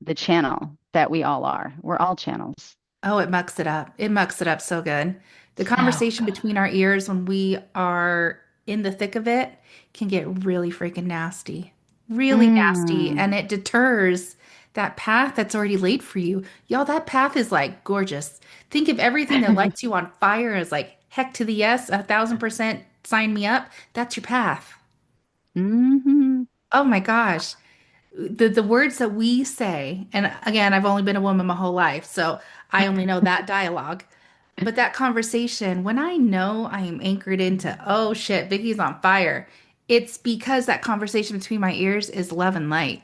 the channel that we all are. We're all channels. Oh, it mucks it up. It mucks it up so good. The So conversation good. between our ears when we are in the thick of it can get really freaking nasty. Really nasty. Mm, And it deters that path that's already laid for you. Y'all, that path is like gorgeous. Think of everything that lights you on fire as like heck to the yes, 1,000% sign me up. That's your path. hmm Oh my gosh. The words that we say, and again, I've only been a woman my whole life, so I only know that dialogue. But that conversation, when I know I am anchored into, oh shit, Vicky's on fire, it's because that conversation between my ears is love and light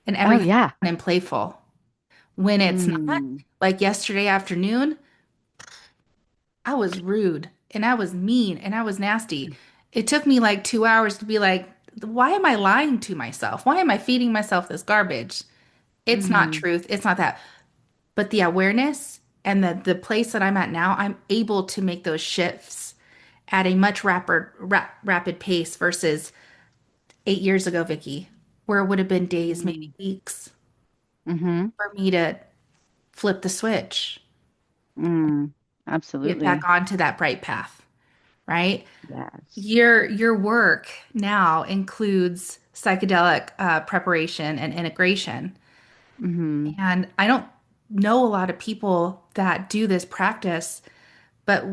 and Oh everything yeah. fun and playful. When it's not, Mm, like yesterday afternoon, I was rude and I was mean and I was nasty. It took me like 2 hours to be like, why am I lying to myself? Why am I feeding myself this garbage? It's not hmm truth. It's not that. But the awareness and the place that I'm at now, I'm able to make those shifts at a much rapid pace versus 8 years ago, Vicky, where it would have been days, maybe mm, weeks hmm for me to flip the switch, mm, get back absolutely. onto that bright path, right? Yes. Your work now includes psychedelic preparation and integration. hmm And I don't know a lot of people that do this practice, but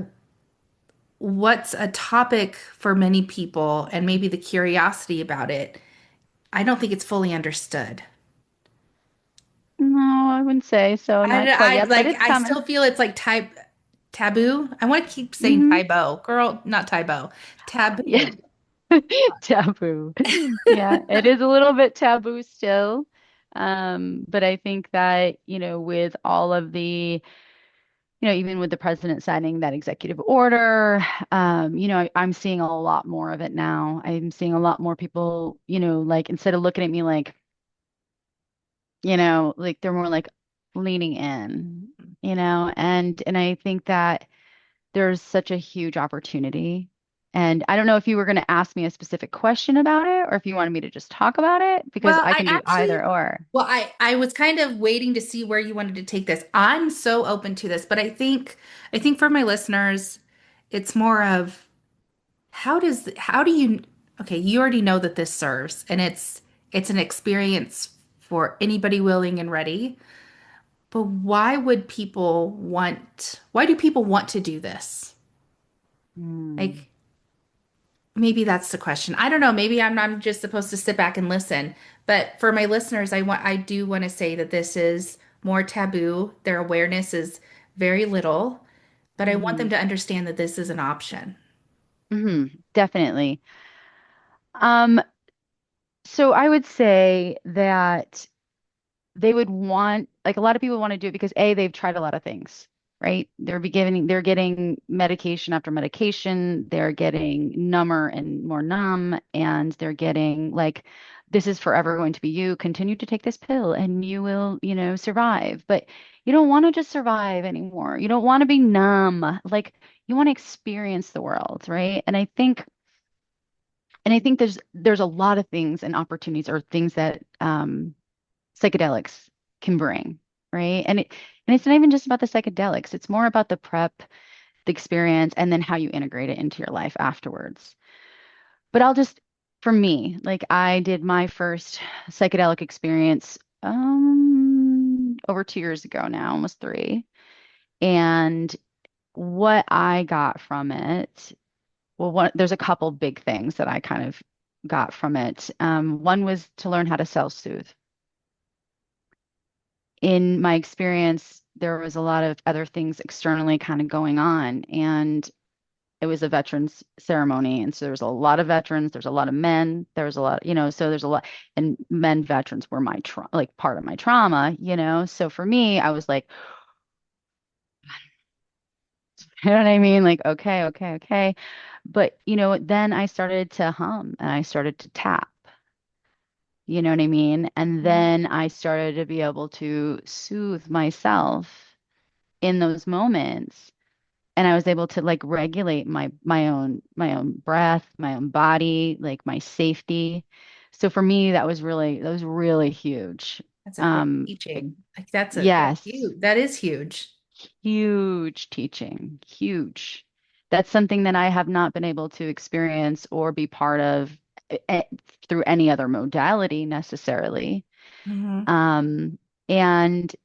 what's a topic for many people and maybe the curiosity about it I don't think it's fully understood. No, I wouldn't say so. Not quite I yet, but like it's I coming. still feel it's like taboo. I want to keep saying Hmm. Tybo. Girl, not Tybo. Yeah. Taboo. Taboo. Yeah, it is a little bit taboo still. But I think that, with all of the, even with the president signing that executive order, I'm seeing a lot more of it now. I'm seeing a lot more people, like instead of looking at me like, like they're more like leaning in, and I think that there's such a huge opportunity. And I don't know if you were going to ask me a specific question about it or if you wanted me to just talk about it because Well, I I can do actually, either or. I was kind of waiting to see where you wanted to take this. I'm so open to this, but I think for my listeners, it's more of how do you okay, you already know that this serves and it's an experience for anybody willing and ready. But why do people want to do this? Hmm. Like maybe that's the question. I don't know. Maybe I'm just supposed to sit back and listen. But for my listeners, I do want to say that this is more taboo. Their awareness is very little, but I want them Hmm. to understand that this is an option. Hmm. Definitely. Um, so I would say that they would want, like a lot of people want to do it because A, they've tried a lot of things, right? They're getting medication after medication, they're getting number and more numb, and they're getting like, this is forever going to be you. Continue to take this pill and you will, survive. But you don't want to just survive anymore. You don't want to be numb. Like you want to experience the world, right? And I think there's a lot of things and opportunities or things that psychedelics can bring, right? And it's not even just about the psychedelics. It's more about the prep, the experience, and then how you integrate it into your life afterwards. But for me, like I did my first psychedelic experience over 2 years ago now, almost three. And what I got from it, well, there's a couple big things that I kind of got from it. One was to learn how to self-soothe. In my experience, there was a lot of other things externally kind of going on. And it was a veterans ceremony. And so there's a lot of veterans, there's a lot of men, there's a lot, so there's a lot, and men veterans were like part of my trauma. So for me, I was like, you know what I mean? Like, okay, okay, okay. But, then I started to hum and I started to tap. You know what I mean? And Mhm. then I started to be able to soothe myself in those moments, and I was able to like regulate my own breath, my own body, like my safety. So for me, that was really huge. That's a big Um, teaching. Like that's yes, huge. That is huge. huge teaching, huge. That's something that I have not been able to experience or be part of eh, through any other modality necessarily. Hmm. Um, and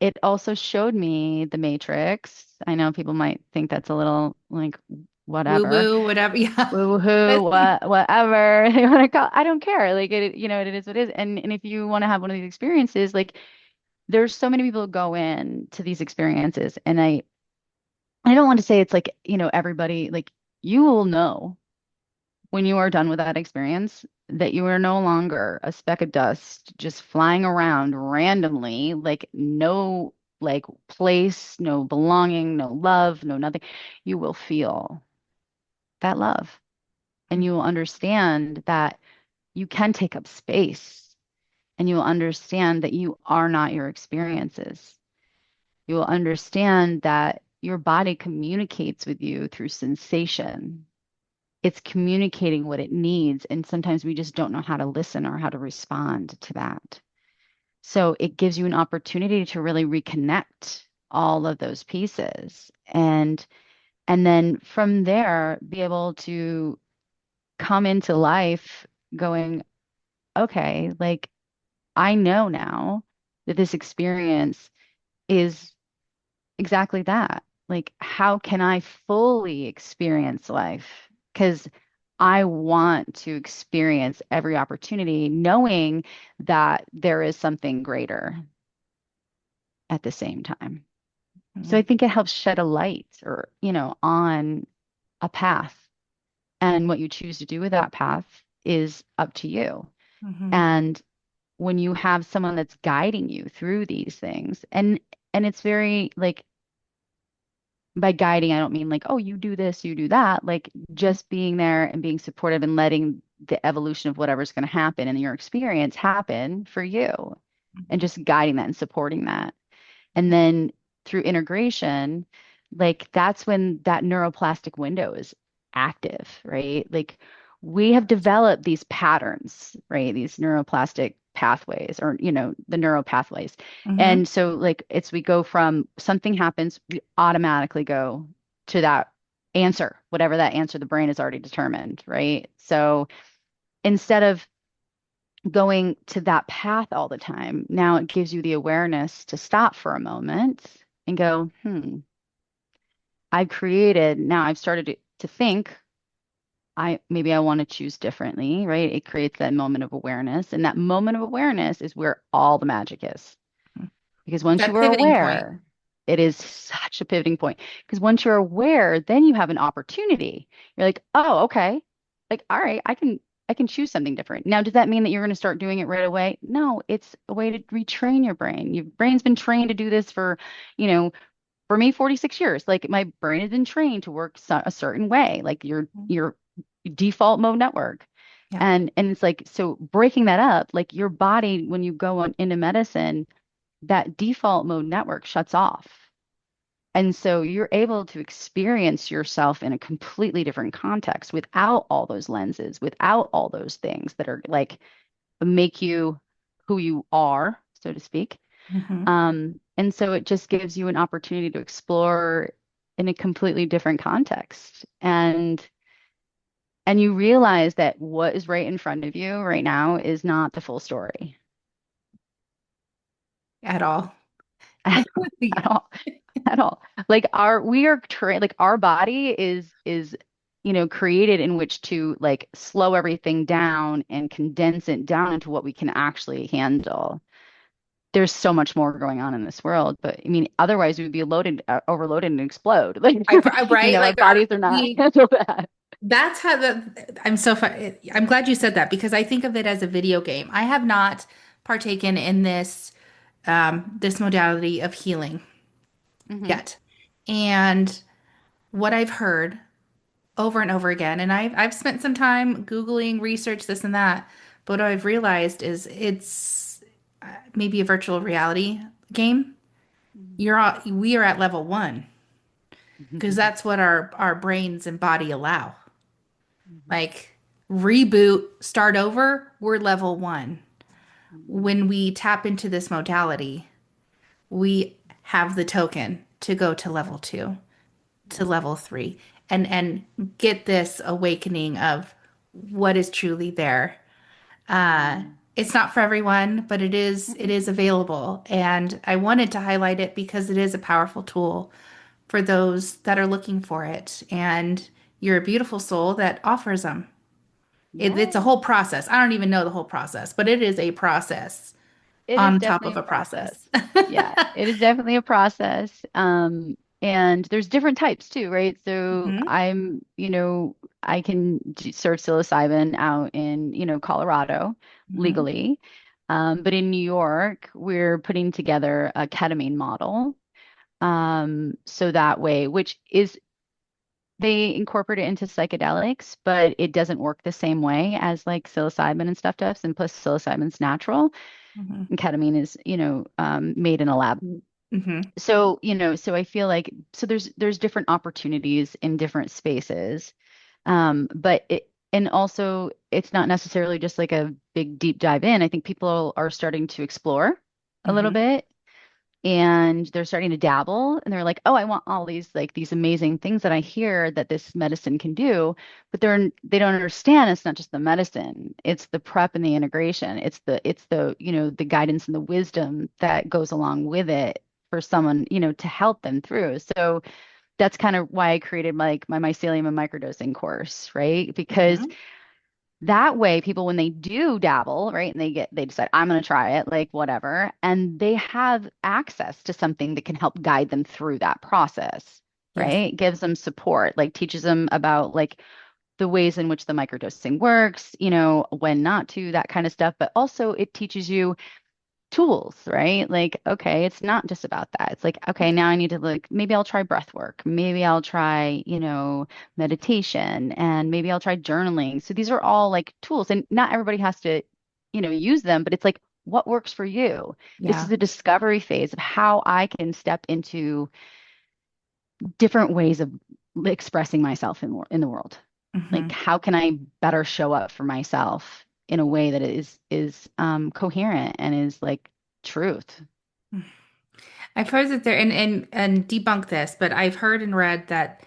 it also showed me the Matrix. I know people might think that's a little like Woo whatever, woo, whatever. Yeah. woo-hoo, whatever they want to call. I don't care. Like it is what it is. And if you want to have one of these experiences, like there's so many people who go in to these experiences, and I don't want to say it's like, everybody like you will know when you are done with that experience that you are no longer a speck of dust just flying around randomly, like no like place, no belonging, no love, no nothing. You will feel that love and you will understand that you can take up space and you will understand that you are not your experiences. You will understand that your body communicates with you through sensation. It's communicating what it needs. And sometimes we just don't know how to listen or how to respond to that. So it gives you an opportunity to really reconnect all of those pieces and then from there be able to come into life going, okay, like I know now that this experience is exactly that. Like, how can I fully experience life? Because I want to experience every opportunity, knowing that there is something greater at the same time. So I Mhm. think it helps shed a light or, on a path. And what you choose to do with that path is up to you. Mhm. And when you have someone that's guiding you through these things, and it's very like, by guiding, I don't mean like, oh, you do this, you do that, like just being there and being supportive and letting the evolution of whatever's going to happen in your experience happen for you, and Mhm. just guiding that and supporting that. And then through integration, like that's when that neuroplastic window is active, right? Like we have developed these patterns, right? These neuroplastic pathways, or, the neural pathways. Mhm. And so like we go from something happens, we automatically go to that answer, whatever that answer the brain has already determined, right? So instead of going to that path all the time, now it gives you the awareness to stop for a moment and go, now I've started to think, maybe I want to choose differently, right? It creates that moment of awareness. And that moment of awareness is where all the magic is. Because once you That are pivoting point. aware, it is such a pivoting point. Because once you're aware, then you have an opportunity. You're like, oh, okay. Like, all right, I can choose something different. Now, does that mean that you're going to start doing it right away? No, it's a way to retrain your brain. Your brain's been trained to do this you know, for me, 46 years. Like my brain has been trained to work a certain way, like your default mode network. Yeah. And it's like, so breaking that up, like your body, when you go into medicine, that default mode network shuts off. And so you're able to experience yourself in a completely different context without all those lenses, without all those things that are like make you who you are, so to speak. Mhm. And so it just gives you an opportunity to explore in a completely different context. And you realize that what is right in front of you right now is not the full story At all. at Yeah. all. At all. Like we are trained, like our body is created in which to like slow everything down and condense it down into what we can actually handle. There's so much more going on in this world, but I mean, otherwise we would be overloaded and explode. Like, Right. our Like bodies are not we handle that. that's how I'm so fun. I'm glad you said that because I think of it as a video game. I have not partaken in this modality of healing Hmm. yet. And what I've heard over and over again, and I've spent some time Googling, research this and that, but what I've realized is it's maybe a virtual reality game. We are at level one because Hmm. that's what our brains and body allow. Like reboot, start over, we're level one. When we tap into this modality, we have the token to go to level two, to level three, and get this awakening of what is truly there. It's not for everyone, but it is available, and I wanted to highlight it because it is a powerful tool for those that are looking for it. And you're a beautiful soul that offers them. It's a Yeah, whole process. I don't even know the whole process, but it is a process it is on top definitely of a a process. process. Yeah, it is definitely a process. And there's different types too, right? So Hmm. I can serve psilocybin out in, Colorado Hmm. legally. But in New York, we're putting together a ketamine model. So that way, which is they incorporate it into psychedelics, but it doesn't work the same way as like psilocybin and stuff does. And plus, psilocybin's natural, Hmm. and ketamine is, made in a lab. Hmm. So I feel like there's different opportunities in different spaces. But and also it's not necessarily just like a big deep dive in. I think people are starting to explore a little Hmm. bit, and they're starting to dabble, and they're like, oh, I want all these amazing things that I hear that this medicine can do, but they don't understand it's not just the medicine, it's the prep and the integration, it's the the guidance and the wisdom that goes along with it for someone to help them through. So that's kind of why I created like my mycelium and microdosing course, right? Because Mhm. that way people when they do dabble, right, and they decide I'm going to try it, like whatever, and they have access to something that can help guide them through that process, Yes. right? Gives them support, like teaches them about like the ways in which the microdosing works, when not to, that kind of stuff, but also it teaches you tools, right? Like, okay, it's not just about that. It's like, okay, now I need to like, maybe I'll try breath work. Maybe I'll try, meditation, and maybe I'll try journaling. So these are all like tools, and not everybody has to, use them, but it's like, what works for you? This is Yeah. the discovery phase of how I can step into different ways of expressing myself in the world. Like, Hmm. how can I better show up for myself in a way that is coherent and is like truth? I've heard that there and debunk this, but I've heard and read that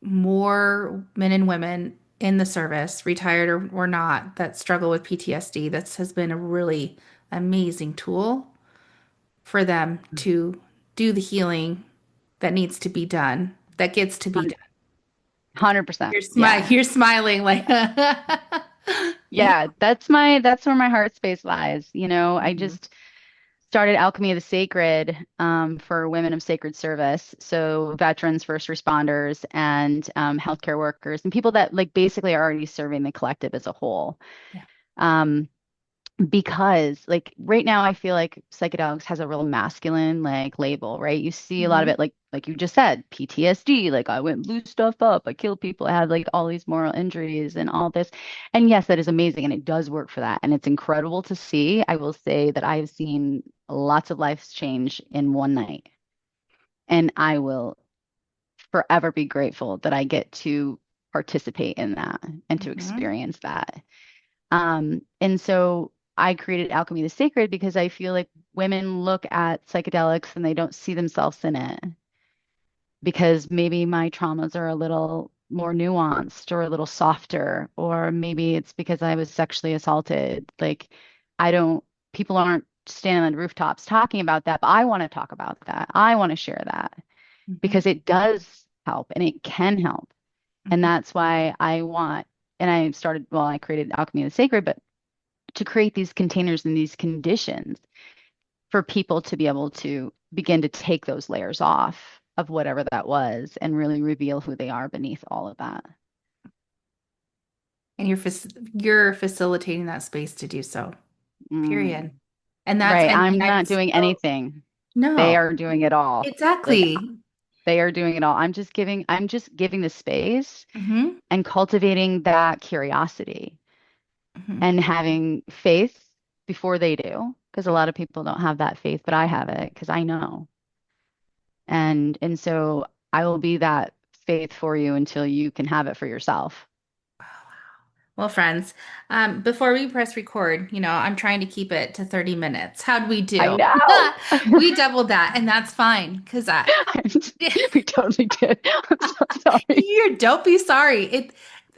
more men and women in the service, retired or not, that struggle with PTSD. This has been a really amazing tool for them to do the healing that needs to be done, that gets to be done. 100%. Yeah. You're smiling like yeah. Yeah, that's where my heart space lies. I Mhm. just started Alchemy of the Sacred for women of sacred service. So veterans, first responders, and healthcare workers and people that like basically are already serving the collective as a whole. Yeah. Um, because like right now I feel like psychedelics has a real masculine like label, right? You see a lot of Hmm. it like you just said, PTSD, like I went blew stuff up, I killed people, I had like all these moral injuries and all this. And yes, that is amazing and it does work for that. And it's incredible to see. I will say that I've seen lots of lives change in one night. And I will forever be grateful that I get to participate in that and to Hmm. experience that. And so I created Alchemy the Sacred because I feel like women look at psychedelics and they don't see themselves in it because maybe my traumas are a little more nuanced or a little softer, or maybe it's because I was sexually assaulted. Like, I don't, people aren't standing on the rooftops talking about that, but I want to talk about that. I want to share that Hmm. because it does help and it can help. And Hmm. that's why and I started, well, I created Alchemy of the Sacred, but to create these containers and these conditions for people to be able to begin to take those layers off of whatever that was and really reveal who they are beneath all of that. And you're facilitating that space to do so. Period. Mm, And that's right. and I'm I'm not doing so anything. They no, are doing it all. Like exactly. they are doing it all. I'm just giving the space Hmm. and cultivating that curiosity Hmm. and having faith before they do. Because a lot of people don't have that faith, but I have it because I know. And so I will be that faith for you until you can have it for yourself. Well, friends, before we press record, I'm trying to keep it to 30 minutes. How'd we I do? know. We doubled that, and that's fine because We totally did. I'm so sorry. don't be sorry.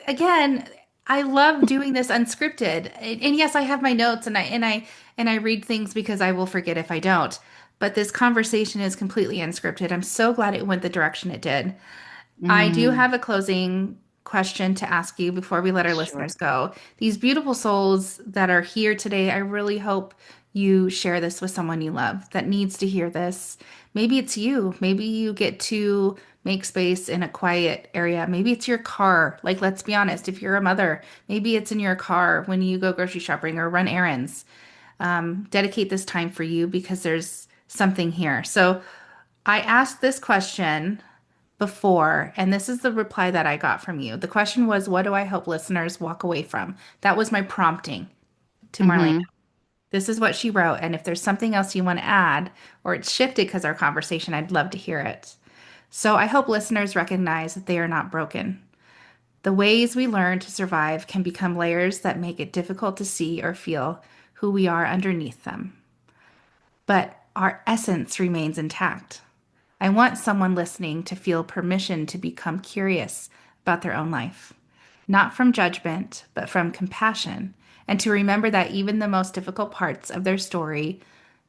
Again, I love doing this unscripted. And yes, I have my notes and I read things because I will forget if I don't. But this conversation is completely unscripted. I'm so glad it went the direction it did. I do Mm, have a closing question to ask you before we let our sure. listeners go. These beautiful souls that are here today, I really hope you share this with someone you love that needs to hear this. Maybe it's you. Maybe you get to make space in a quiet area. Maybe it's your car. Like, let's be honest, if you're a mother, maybe it's in your car when you go grocery shopping or run errands. Dedicate this time for you because there's something here. So, I asked this question before, and this is the reply that I got from you. The question was, what do I hope listeners walk away from? That was my prompting to Marlaina. Hmm. This is what she wrote. And if there's something else you want to add, or it's shifted because our conversation, I'd love to hear it. So I hope listeners recognize that they are not broken. The ways we learn to survive can become layers that make it difficult to see or feel who we are underneath them. But our essence remains intact. I want someone listening to feel permission to become curious about their own life, not from judgment, but from compassion, and to remember that even the most difficult parts of their story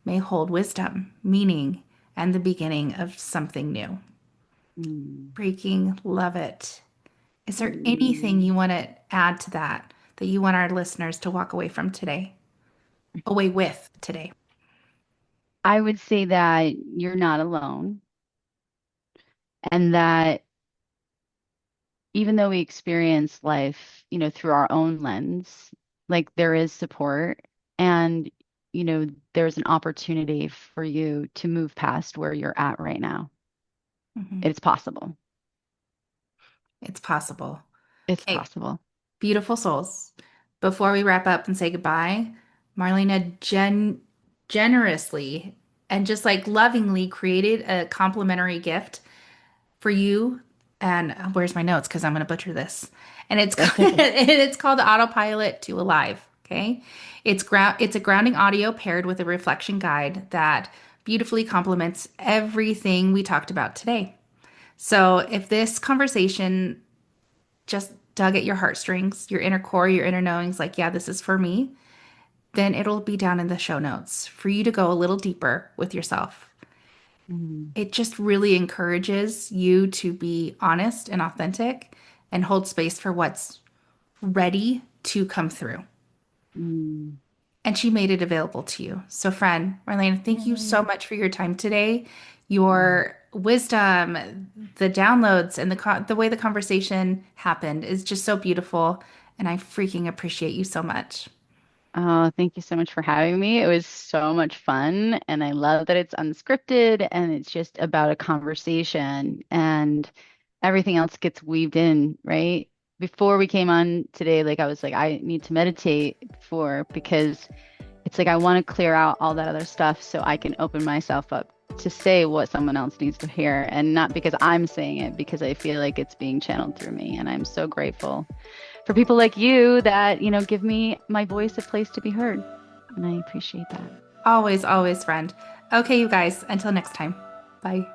may hold wisdom, meaning, and the beginning of something new. Mm. Freaking love it. Is there anything Mm. you want to add to that that you want our listeners to walk away from today? Away with today? I would say that you're not alone, and that even though we experience life, through our own lens, like there is support, and, there's an opportunity for you to move past where you're at right now. Mhm. It's possible. It's possible. It's Okay, possible. beautiful souls. Before we wrap up and say goodbye, Marlena generously and just like lovingly created a complimentary gift for you. And where's my notes? Because I'm going to butcher this. And it's That's okay. and it's called Autopilot to Alive. Okay, it's a grounding audio paired with a reflection guide that beautifully complements everything we talked about today. So if this conversation just dug at your heartstrings, your inner core, your inner knowings, like, yeah, this is for me, then it'll be down in the show notes for you to go a little deeper with yourself. Mm, It just really encourages you to be honest and authentic and hold space for what's ready to come through. mm. And she made it available to you. So, friend, Marlene, thank you so Yay. much for your time today, Mm. your wisdom, the downloads, and the way the conversation happened is just so beautiful. And I freaking appreciate you so much. Oh, thank you so much for having me. It was so much fun, and I love that it's unscripted and it's just about a conversation, and everything else gets weaved in, right? Before we came on today, like I was like, I need to meditate before, because it's like I want to clear out all that other stuff so I can open myself up to say what someone else needs to hear, and not because I'm saying it, because I feel like it's being channeled through me. And I'm so grateful for people like you that, give me my voice a place to be heard. And I appreciate that. Always, always, friend. Okay, you guys, until next time. Bye.